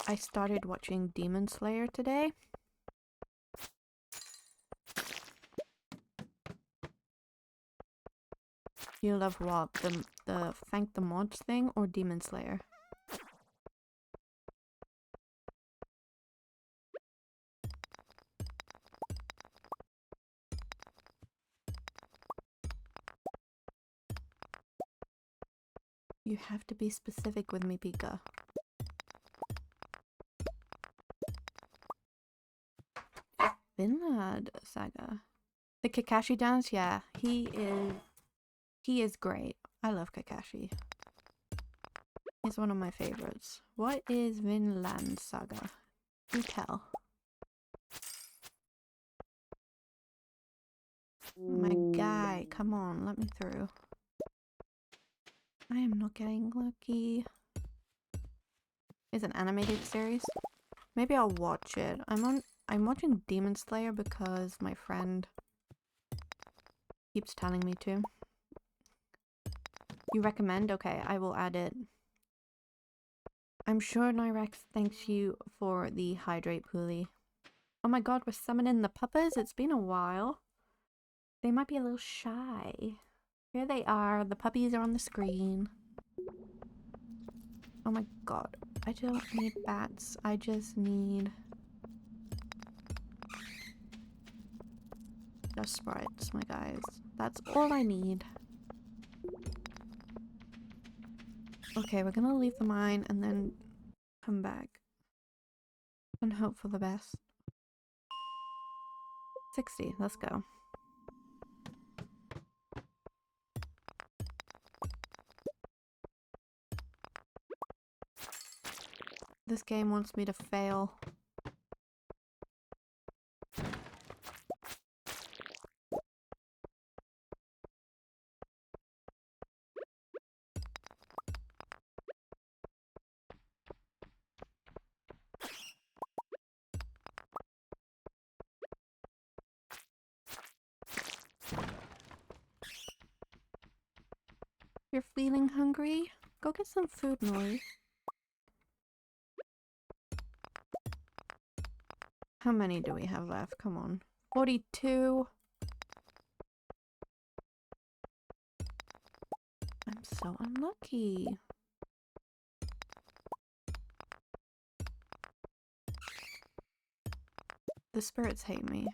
I started watching Demon Slayer today. You love what? The thank the mods thing or Demon Slayer? You have to be specific with me, Pika. Vinland Saga. The Kakashi dance, yeah, he is great. I love Kakashi. He's one of my favorites. What is Vinland Saga? Do tell. My guy, come on, let me through. I am not getting lucky. It's an animated series. Maybe I'll watch it. I'm watching Demon Slayer because my friend keeps telling me to. You recommend? Okay, I will add it. I'm sure Nyrex thanks you for the hydrate pulley. Oh my god, we're summoning the puppas? It's been a while. They might be a little shy. Here they are. The puppies are on the screen. Oh my god. I don't need bats. I just need... just sprites, my guys. That's all I need. Okay, we're gonna leave the mine and then come back. And hope for the best. 60, let's go. This game wants me to fail. You're feeling hungry? Go get some food, Nori. How many do we have left? Come on. 42. I'm so unlucky. The spirits hate me.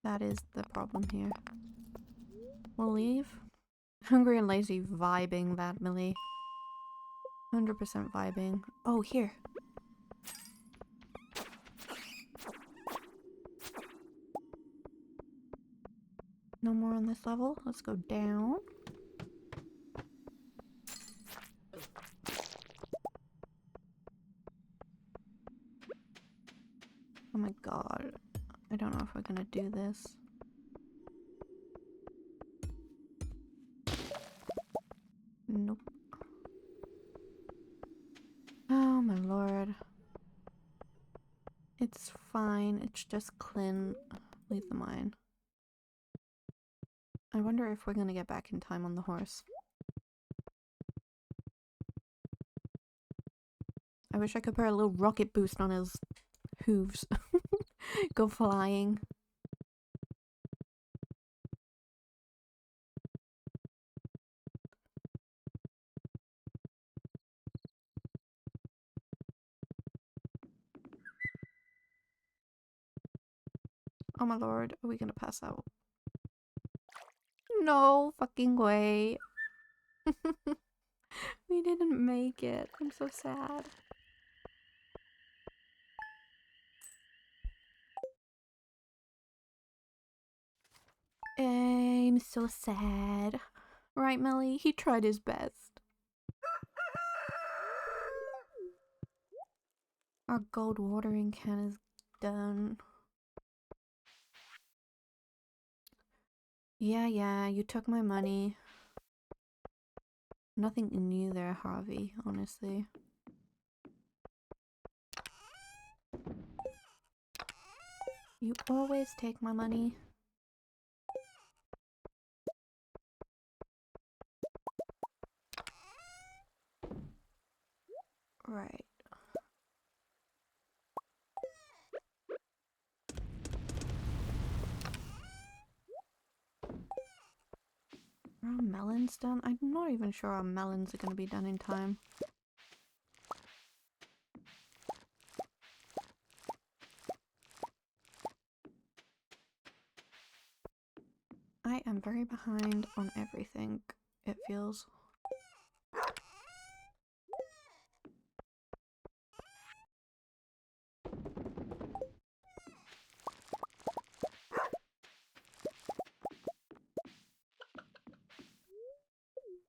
That is the problem here. We'll leave. Hungry and lazy vibing that, Millie. 100% vibing. Oh, here. No more on this level. Let's go down. Oh my god. I don't know if we're gonna do this. Nope. Oh my lord. It's fine. It's just Clint. Leave the mine. I wonder if we're gonna get back in time on the horse. I wish I could put a little rocket boost on his hooves. Go flying. Oh my lord, are we gonna pass out? No fucking way. We didn't make it. I'm so sad. I'm so sad. Right, Melly? He tried his best. Our gold watering can is done. Yeah, you took my money. Nothing new there, Harvey, honestly. You always take my money. Right. Are our melons done? I'm not even sure our melons are gonna be done in time. I am very behind on everything, it feels.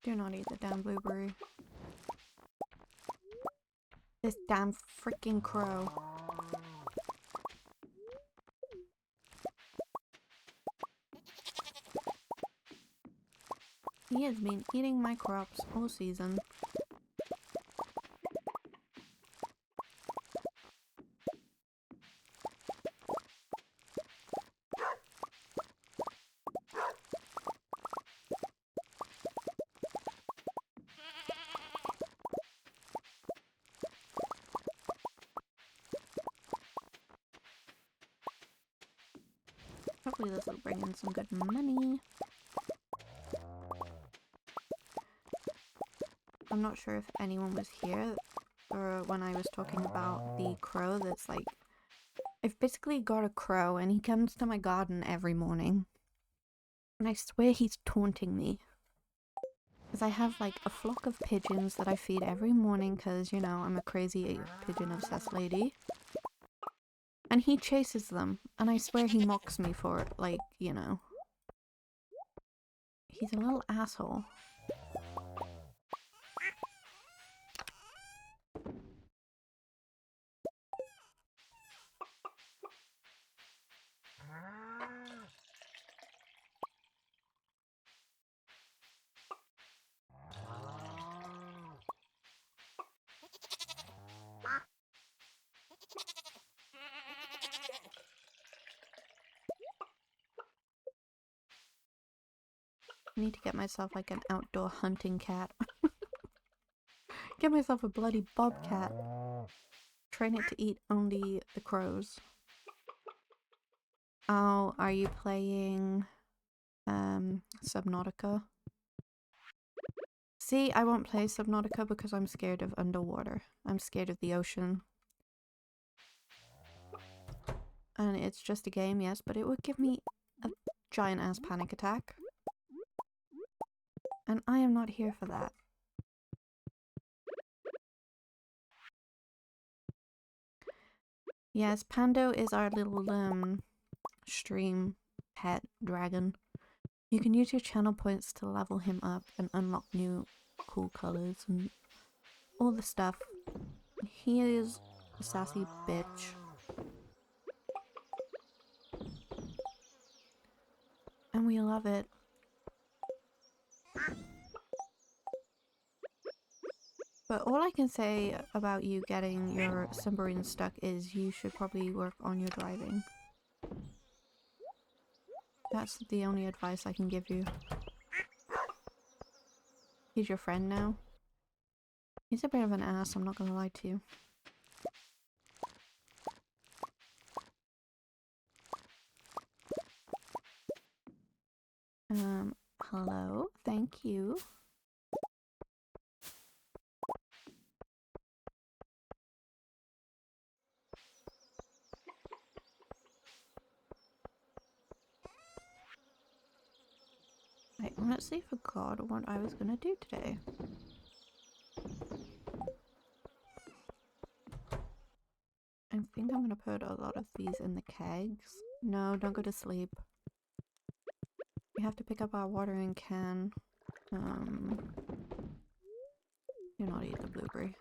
Do not eat the damn blueberry. This damn freaking crow. He has been eating my crops all season. Hopefully this will bring in some good money. I'm not sure if anyone was here or when I was talking about the crow that's like... I've basically got a crow and he comes to my garden every morning. And I swear he's taunting me. Because I have like a flock of pigeons that I feed every morning because, you know, I'm a crazy pigeon obsessed lady. And he chases them, and I swear he mocks me for it, like, you know. He's a little asshole. I need to get myself like an outdoor hunting cat. Get myself a bloody bobcat. Train it to eat only the crows. Oh, are you playing Subnautica? See, I won't play Subnautica because I'm scared of underwater. I'm scared of the ocean. And it's just a game, yes, but it would give me a giant ass panic attack. And I am not here for that. Yes, Pando is our little stream pet dragon. You can use your channel points to level him up and unlock new cool colors and all the stuff. He is a sassy bitch. And we love it. But all I can say about you getting your submarine stuck is you should probably work on your driving. That's the only advice I can give you. He's your friend now. He's a bit of an ass, I'm not gonna lie to you. Hello, thank you. I honestly forgot what I was gonna do today. I think I'm gonna put a lot of these in the kegs. No, don't go to sleep. We have to pick up our watering can. Do not eat the blueberry.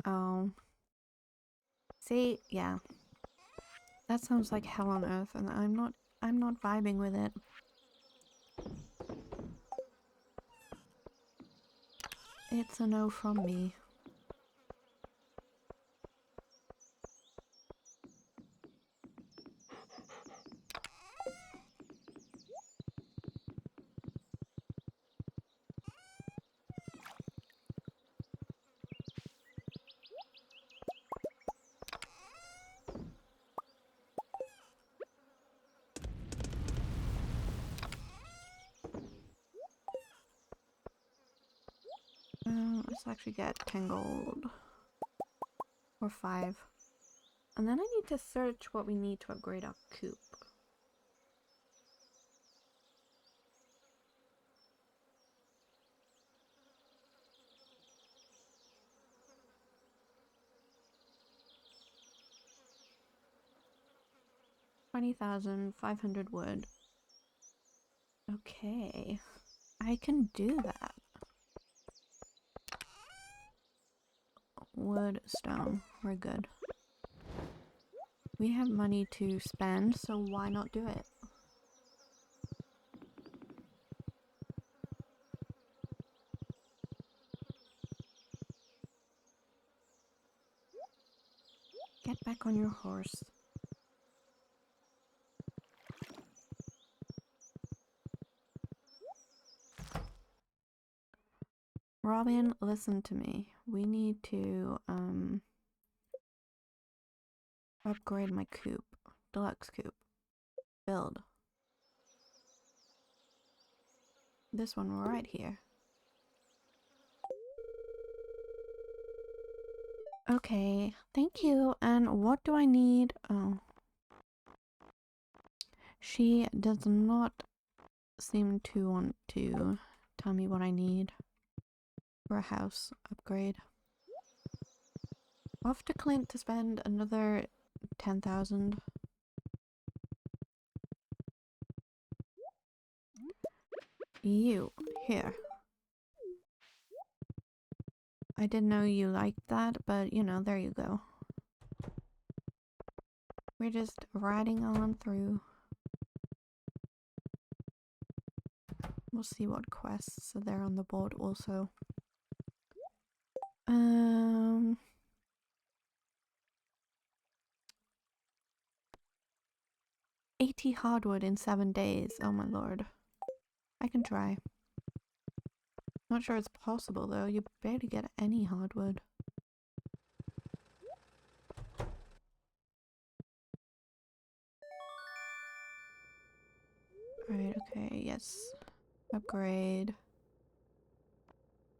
Oh. See, yeah. That sounds like hell on earth, and I'm not vibing with it. It's a no from me. Let's actually get 10 gold. Or 5. And then I need to search what we need to upgrade our coop. $20,500 wood. Okay. I can do that. Wood, stone. We're good. We have money to spend, so why not do it? Get back on your horse. Robin, listen to me. We need to, upgrade my coop. Deluxe coop. Build. This one right here. Okay, thank you. And what do I need? Oh. She does not seem to want to tell me what I need for a house upgrade. Off to Clint to spend another 10,000. You, here. I didn't know you liked that, but you know, there you go. We're just riding on through. We'll see what quests are there on the board also. 80 hardwood in 7 days. Oh my lord. I can try. Not sure it's possible though. You barely get any hardwood. Alright, okay, yes. Upgrade.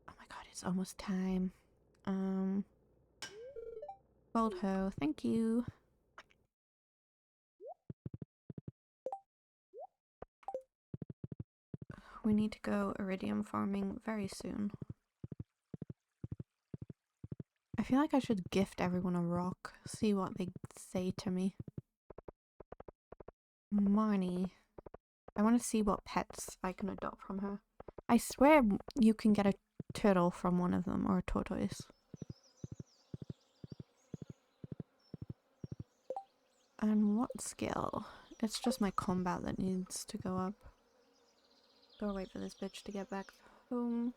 Oh my god, it's almost time. Gold hoe, thank you. We need to go iridium farming very soon. I feel like I should gift everyone a rock. See what they say to me. Marnie. I want to see what pets I can adopt from her. I swear you can get a turtle from one of them, or a tortoise. And what skill? It's just my combat that needs to go up. Gotta wait for this bitch to get back home.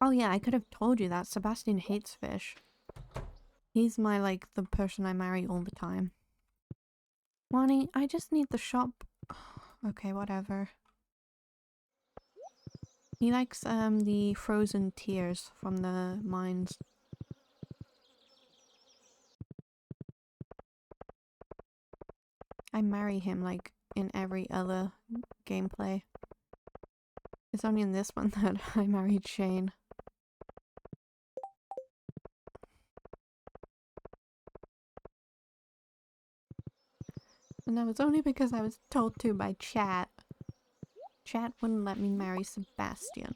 Oh yeah, I could have told you that. Sebastian hates fish. He's my, like, the person I marry all the time. Wani, I just need the shop. Okay, whatever. He likes, the frozen tears from the mines. I marry him, like, in every other gameplay. It's only in this one that I married Shane. And that was only because I was told to by chat. Chat wouldn't let me marry Sebastian.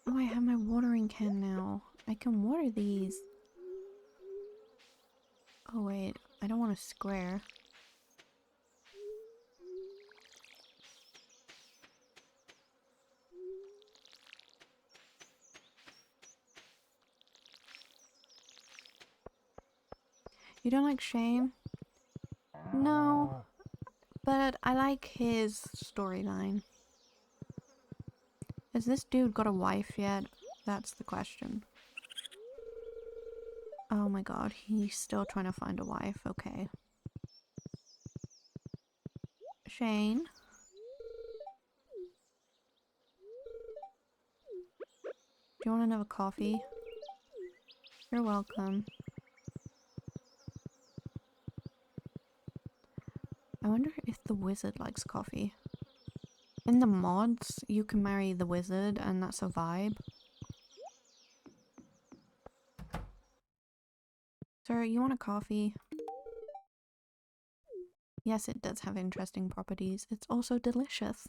Oh, I have my watering can now. I can water these. Oh wait, I don't want a square. You don't like Shane? No, but I like his storyline. Has this dude got a wife yet? That's the question. Oh my god, he's still trying to find a wife. Okay. Shane? Do you want another coffee? You're welcome. I wonder if the wizard likes coffee. In the mods, you can marry the wizard and that's a vibe. Sir, you want a coffee? Yes, it does have interesting properties. It's also delicious.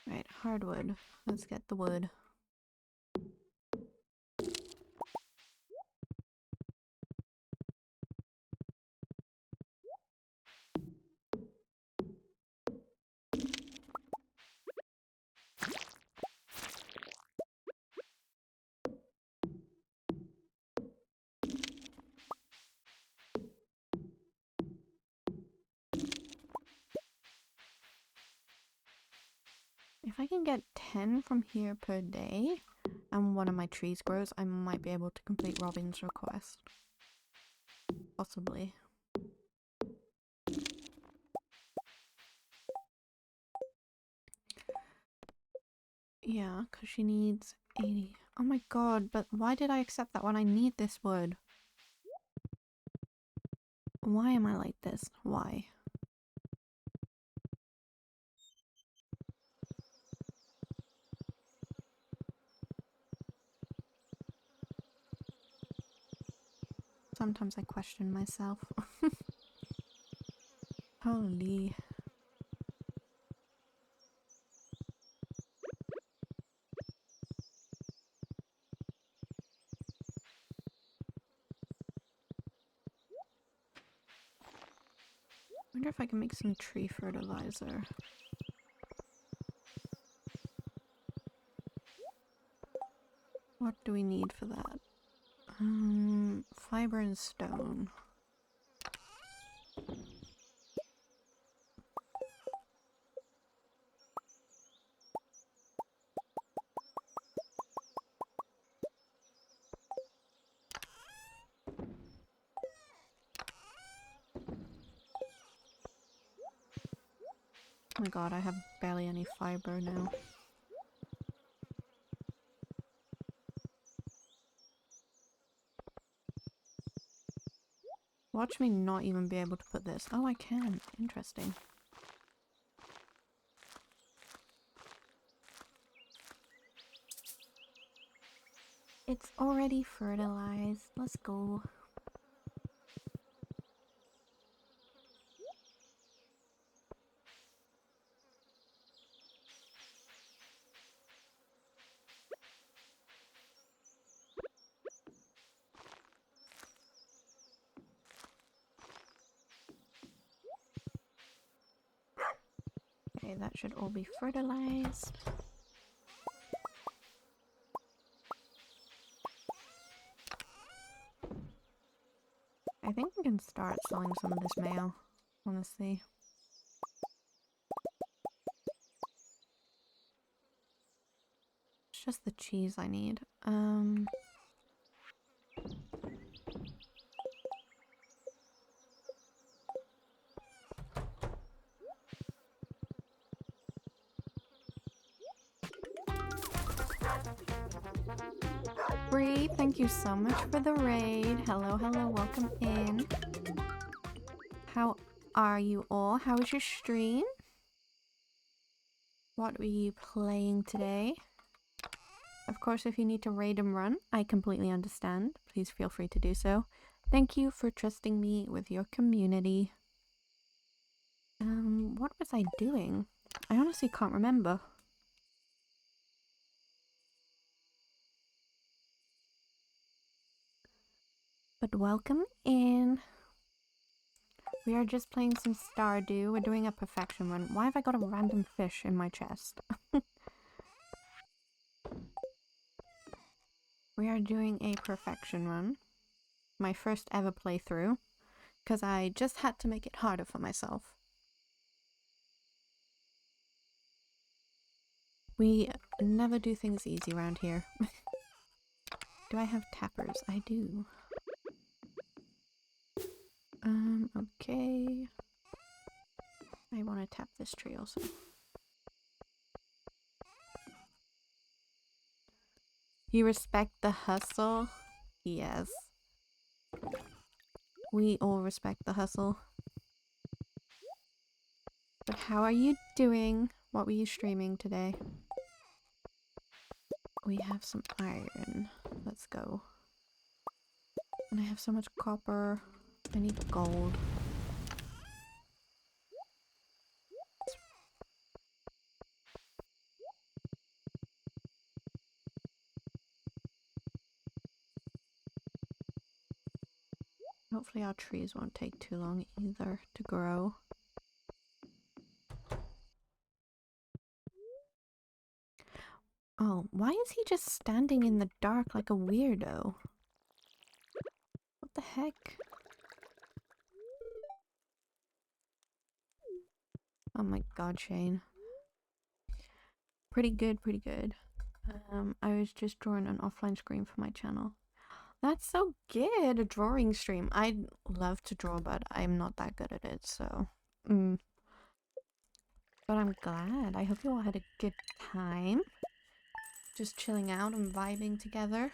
Right, hardwood. Let's get the wood. If I can get 10 from here per day, and one of my trees grows, I might be able to complete Robin's request. Possibly. Yeah, because she needs 80. Oh my god, but why did I accept that when I need this wood? Why am I like this? Why? Sometimes I question myself. Holy. I wonder if I can make some tree fertilizer. What do we need for that? Fiber and stone. Oh my god, I have barely any fiber now. Watch me not even be able to put this. Oh, I can. Interesting. It's already fertilized. Let's go. Okay, that should all be fertilized. think we can start selling some of this mayo, honestly. It's just the cheese I need. Bree, thank you so much for the raid. Hello, hello, welcome in. How are you all? How was your stream? What were you playing today? Of course, if you need to raid and run, I completely understand. Please feel free to do so. Thank you for trusting me with your community. What was I doing? I honestly can't remember. But welcome in. We are just playing some Stardew. We're doing a perfection run. Why have I got a random fish in my chest? We are doing a perfection run. My first ever playthrough. Because I just had to make it harder for myself. We never do things easy around here. Do I have tappers? I do. Okay. I want to tap this tree also. You respect the hustle? Yes. We all respect the hustle. But how are you doing? What were you streaming today? We have some iron. Let's go. And I have so much copper. I need gold. Hopefully our trees won't take too long either to grow. Oh, why is he just standing in the dark like a weirdo? What the heck? Oh my god, Shane. Pretty good, pretty good. I was just drawing an offline screen for my channel. That's so good, a drawing stream. I'd love to draw, but I'm not that good at it, so... But I'm glad. I hope you all had a good time. Just chilling out and vibing together.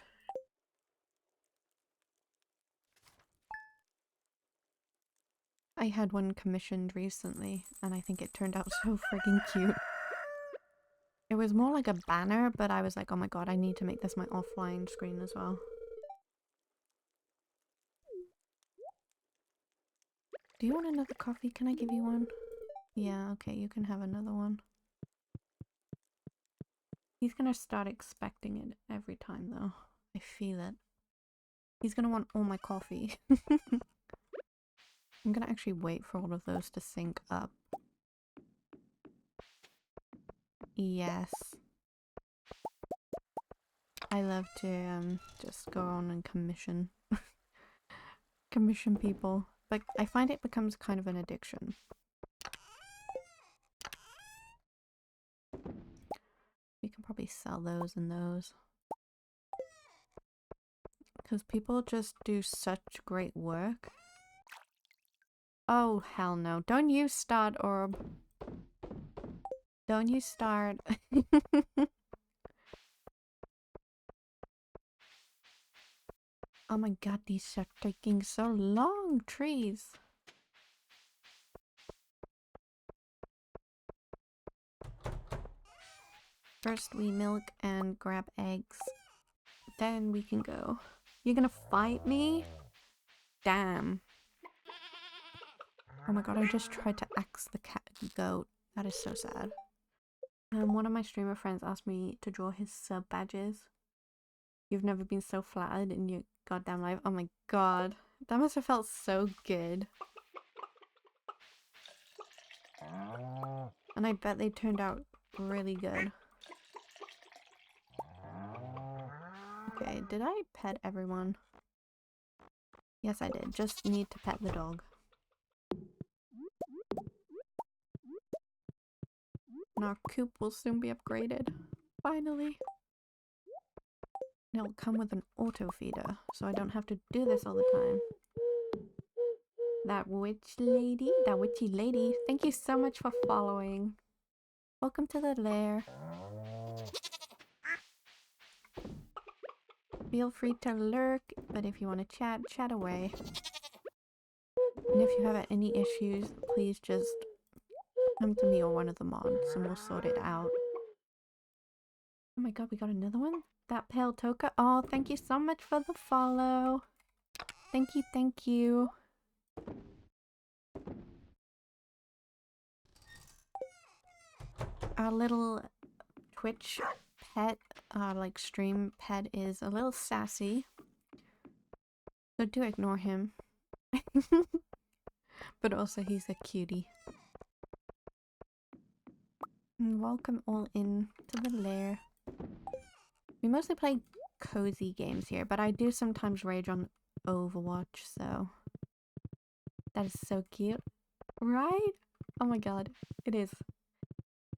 I had one commissioned recently, and I think it turned out so freaking cute. It was more like a banner, but I was like, oh my god, I need to make this my offline screen as well. Do you want another coffee? Can I give you one? Yeah, okay, you can have another one. He's gonna start expecting it every time though. I feel it. He's gonna want all my coffee. I'm gonna actually wait for all of those to sync up. Yes. I love to just go on and commission people. But I find it becomes kind of an addiction. We can probably sell those and those. Because people just do such great work. Oh, hell no. Don't you start, Orb. Don't you start. Oh my god, these are taking so long, trees. First we milk and grab eggs. Then we can go. You're gonna fight me? Damn. Oh my god, I just tried to axe the goat. That is so sad. One of my streamer friends asked me to draw his sub badges. You've never been so flattered in your goddamn life. Oh my god. That must have felt so good. And I bet they turned out really good. Okay, did I pet everyone? Yes, I did. Just need to pet the dog. And our coop will soon be upgraded. Finally. It'll come with an auto feeder, so I don't have to do this all the time. That witchy lady, thank you so much for following. Welcome to the lair. Feel free to lurk, but if you want to chat, chat away. And if you have any issues, please just come to me or one of the mods and we'll sort it out. Oh my god, we got another one? That pale toka. Oh, thank you so much for the follow. Thank you, thank you. Our little Twitch pet, like stream pet is a little sassy. So do ignore him. But also he's a cutie. And welcome all in to the lair. We mostly play cozy games here, but I do sometimes rage on Overwatch, so that is so cute. Right? Oh my god, it is.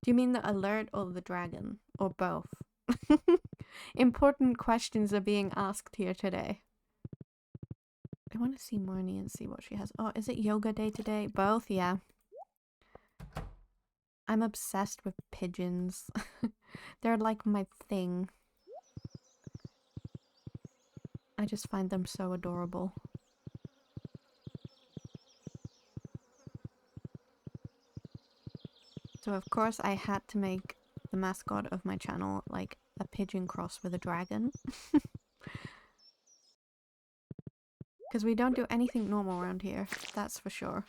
Do you mean the alert or the dragon? Or both? Important questions are being asked here today. I want to see Marnie and see what she has. Oh, is it yoga day today? Both? Yeah. I'm obsessed with pigeons. They're like my thing. I just find them so adorable. So of course I had to make the mascot of my channel like a pigeon cross with a dragon. Because we don't do anything normal around here, that's for sure.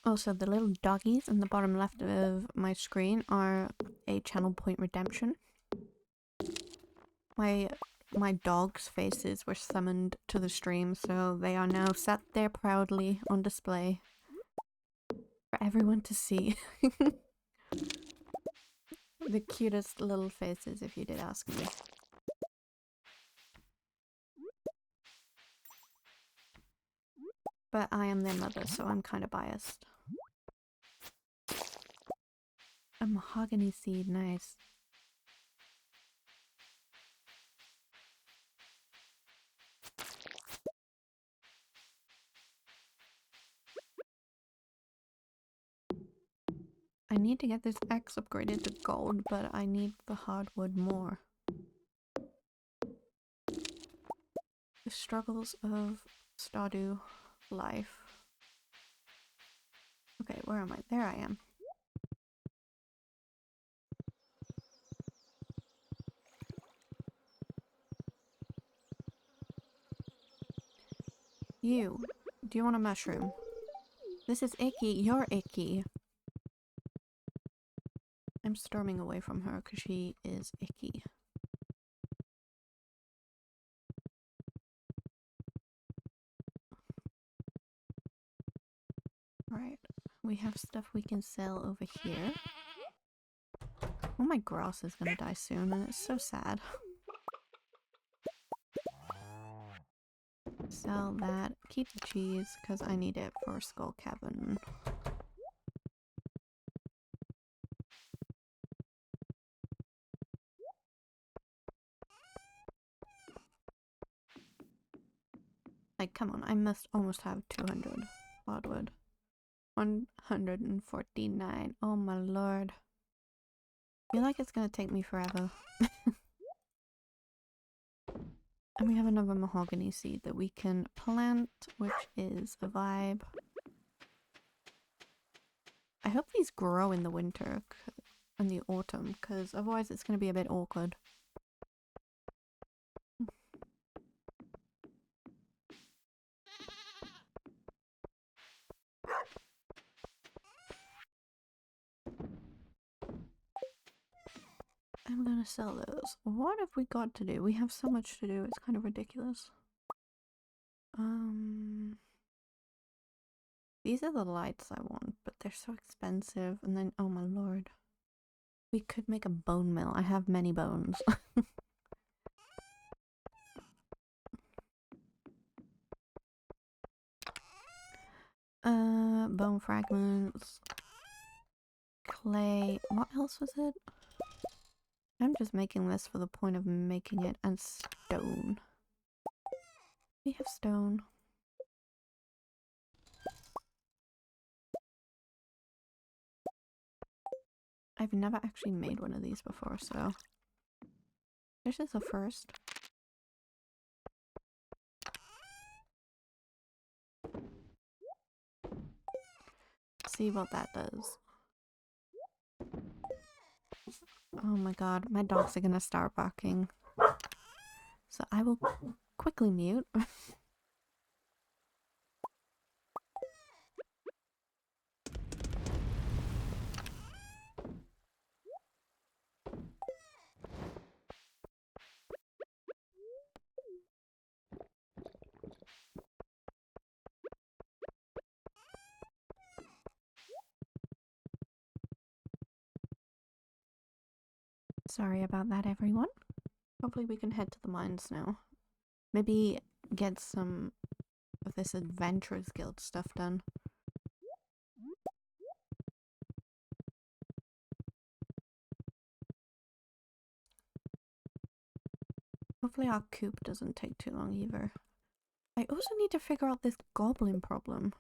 Also, the little doggies in the bottom left of my screen are a channel point redemption. My dog's faces were summoned to the stream, so they are now sat there proudly on display for everyone to see. The cutest little faces, if you did ask me. But I am their mother, so I'm kind of biased. A mahogany seed, nice. I need to get this X upgraded to gold, but I need the hardwood more. The struggles of Stardew life. Okay, where am I? There I am. You. Do you want a mushroom? This is icky. You're icky. I'm storming away from her because she is icky. Alright. We have stuff we can sell over here. Oh, my grass is gonna die soon and it's so sad. Sell that. Keep the cheese because I need it for Skull Cabin. Like, come on, I must almost have 200 hardwood. 149. Oh my lord. I feel like it's gonna take me forever. And we have another mahogany seed that we can plant, which is a vibe. I hope these grow in the winter and the autumn, because otherwise it's going to be a bit awkward. I'm gonna sell those. What have we got to do? We have so much to do, it's kind of ridiculous. These are the lights I want, but they're so expensive. And then, oh my lord. We could make a bone mill. I have many bones. Bone fragments. Clay. What else was it? I'm just making this for the point of making it. And stone. We have stone. I've never actually made one of these before, so this is a first. See what that does. Oh my god, my dogs are gonna start barking. So I will quickly mute. Sorry about that, everyone. Hopefully we can head to the mines now. Maybe get some of this Adventurers Guild stuff done. Hopefully our coop doesn't take too long either. I also need to figure out this goblin problem.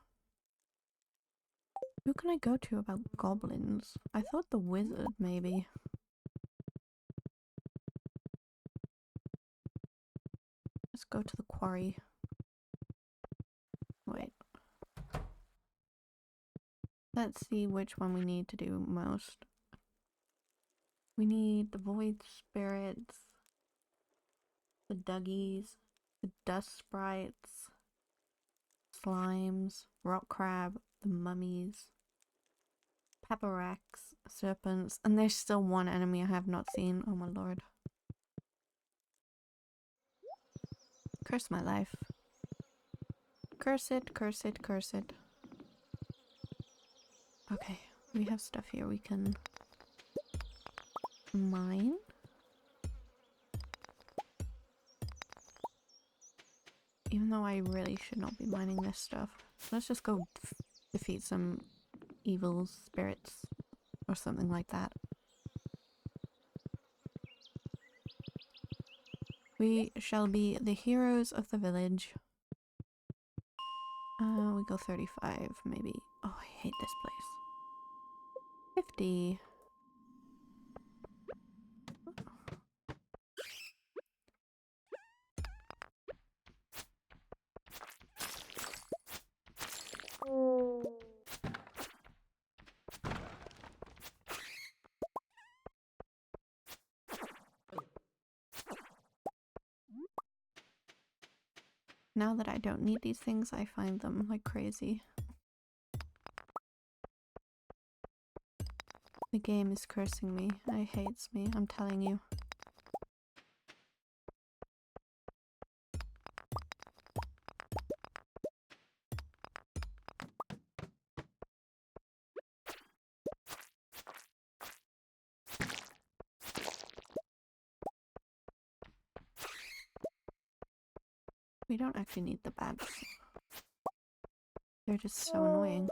Who can I go to about goblins? I thought the wizard, maybe. Let's go to the quarry. Wait. Let's see which one we need to do most. We need the void spirits, the duggies, the dust sprites, slimes, rock crab, the mummies, pepperacks, serpents, and there's still one enemy I have not seen. Oh my lord. Curse my life. Curse it, curse it, curse it. Okay, we have stuff here we can mine. Even though I really should not be mining this stuff. Let's just go defeat some evil spirits or something like that. We shall be the heroes of the village. We go 35 maybe. Oh, I hate this place. 50. Now that I don't need these things, I find them like crazy. The game is cursing me. It hates me, I'm telling you. We don't actually need the bats. They're just so annoying.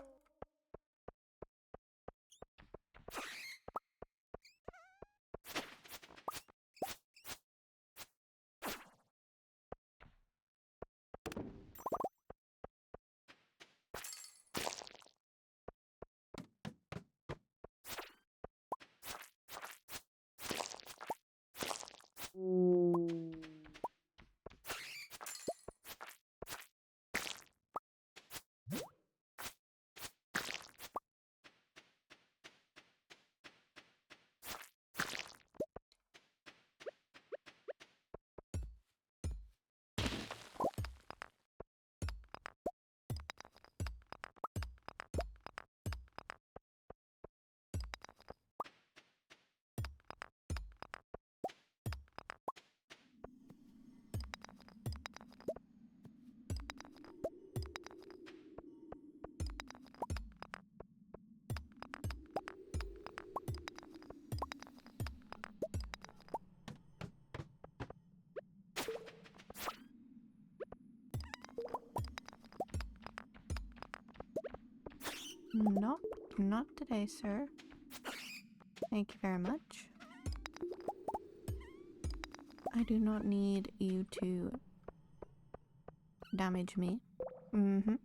Nope, not today, sir. Thank you very much. I do not need you to damage me. Mm-hmm.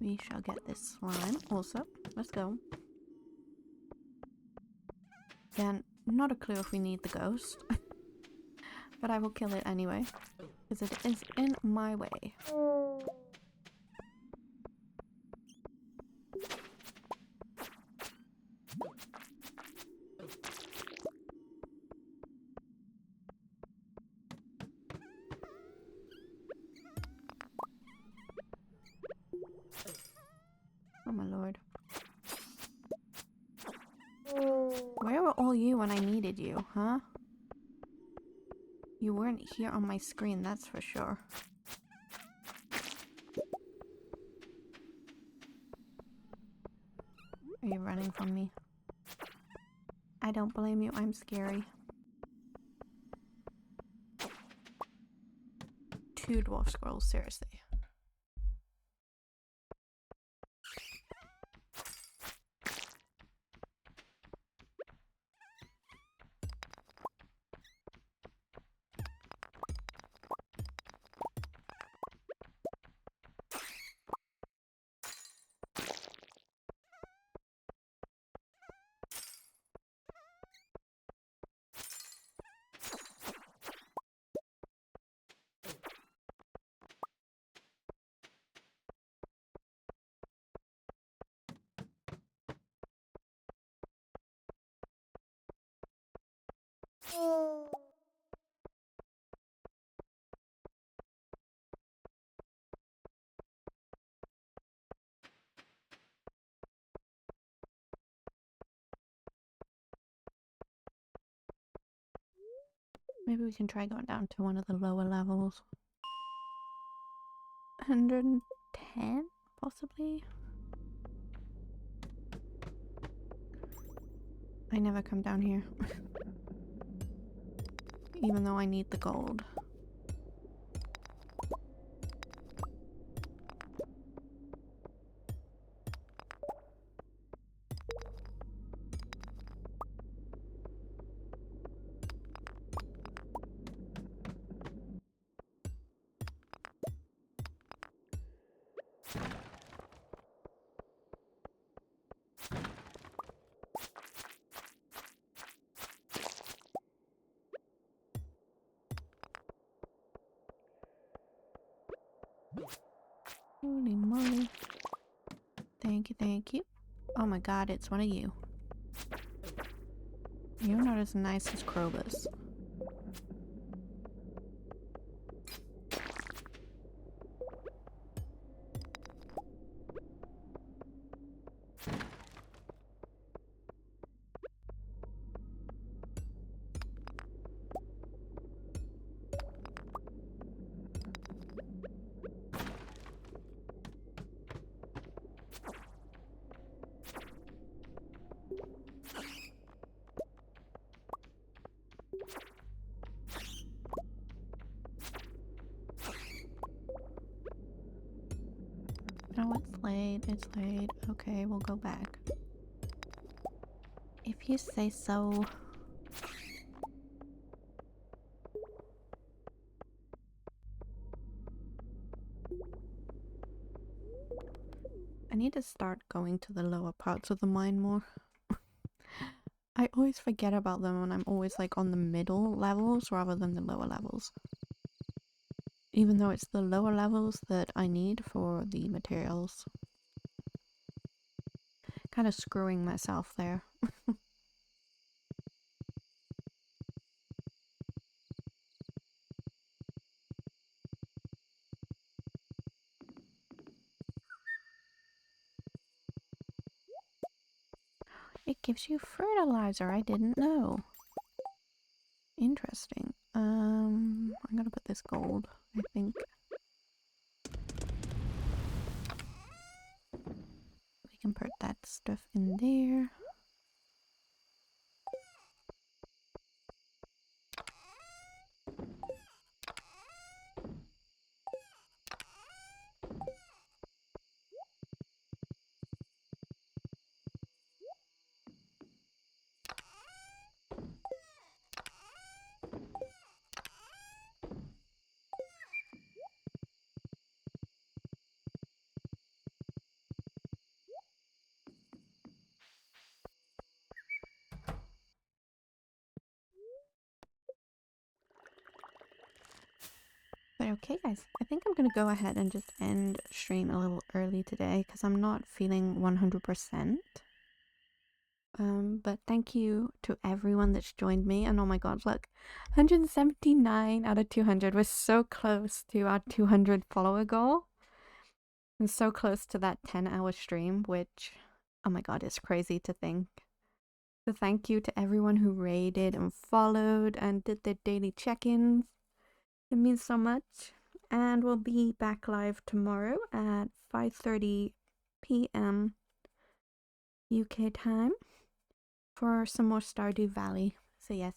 We shall get this slime also. Let's go. Again, not a clue if we need the ghost. But I will kill it anyway. Because it is in my way. Oh my lord. Where were all you when I needed you, huh? You weren't here on my screen, that's for sure. Are you running from me? I don't blame you, I'm scary. 2 dwarf squirrels, seriously. Maybe we can try going down to one of the lower levels. 110, possibly? I never come down here. Even though I need the gold. Holy moly. Thank you, thank you. Oh my god, it's one of you. You're not as nice as Krobus. Oh, it's late, it's late. Okay, we'll go back. If you say so. I need to start going to the lower parts of the mine more. I always forget about them when I'm always like on the middle levels rather than the lower levels. Even though it's the lower levels that I need for the materials. Kind of screwing myself there. It gives you fertilizer, I didn't know. Interesting. I'm gonna put this gold, I think. We can put that stuff in there. But okay, guys, I think I'm gonna go ahead and just end stream a little early today because I'm not feeling 100%. But thank you to everyone that's joined me. And oh my god, look, 179 out of 200. We're so close to our 200 follower goal. And so close to that 10-hour stream, which, oh my god, is crazy to think. So thank you to everyone who raided and followed and did their daily check-ins. It means so much. And we'll be back live tomorrow at 5:30 p.m. UK time for some more Stardew Valley. So yes,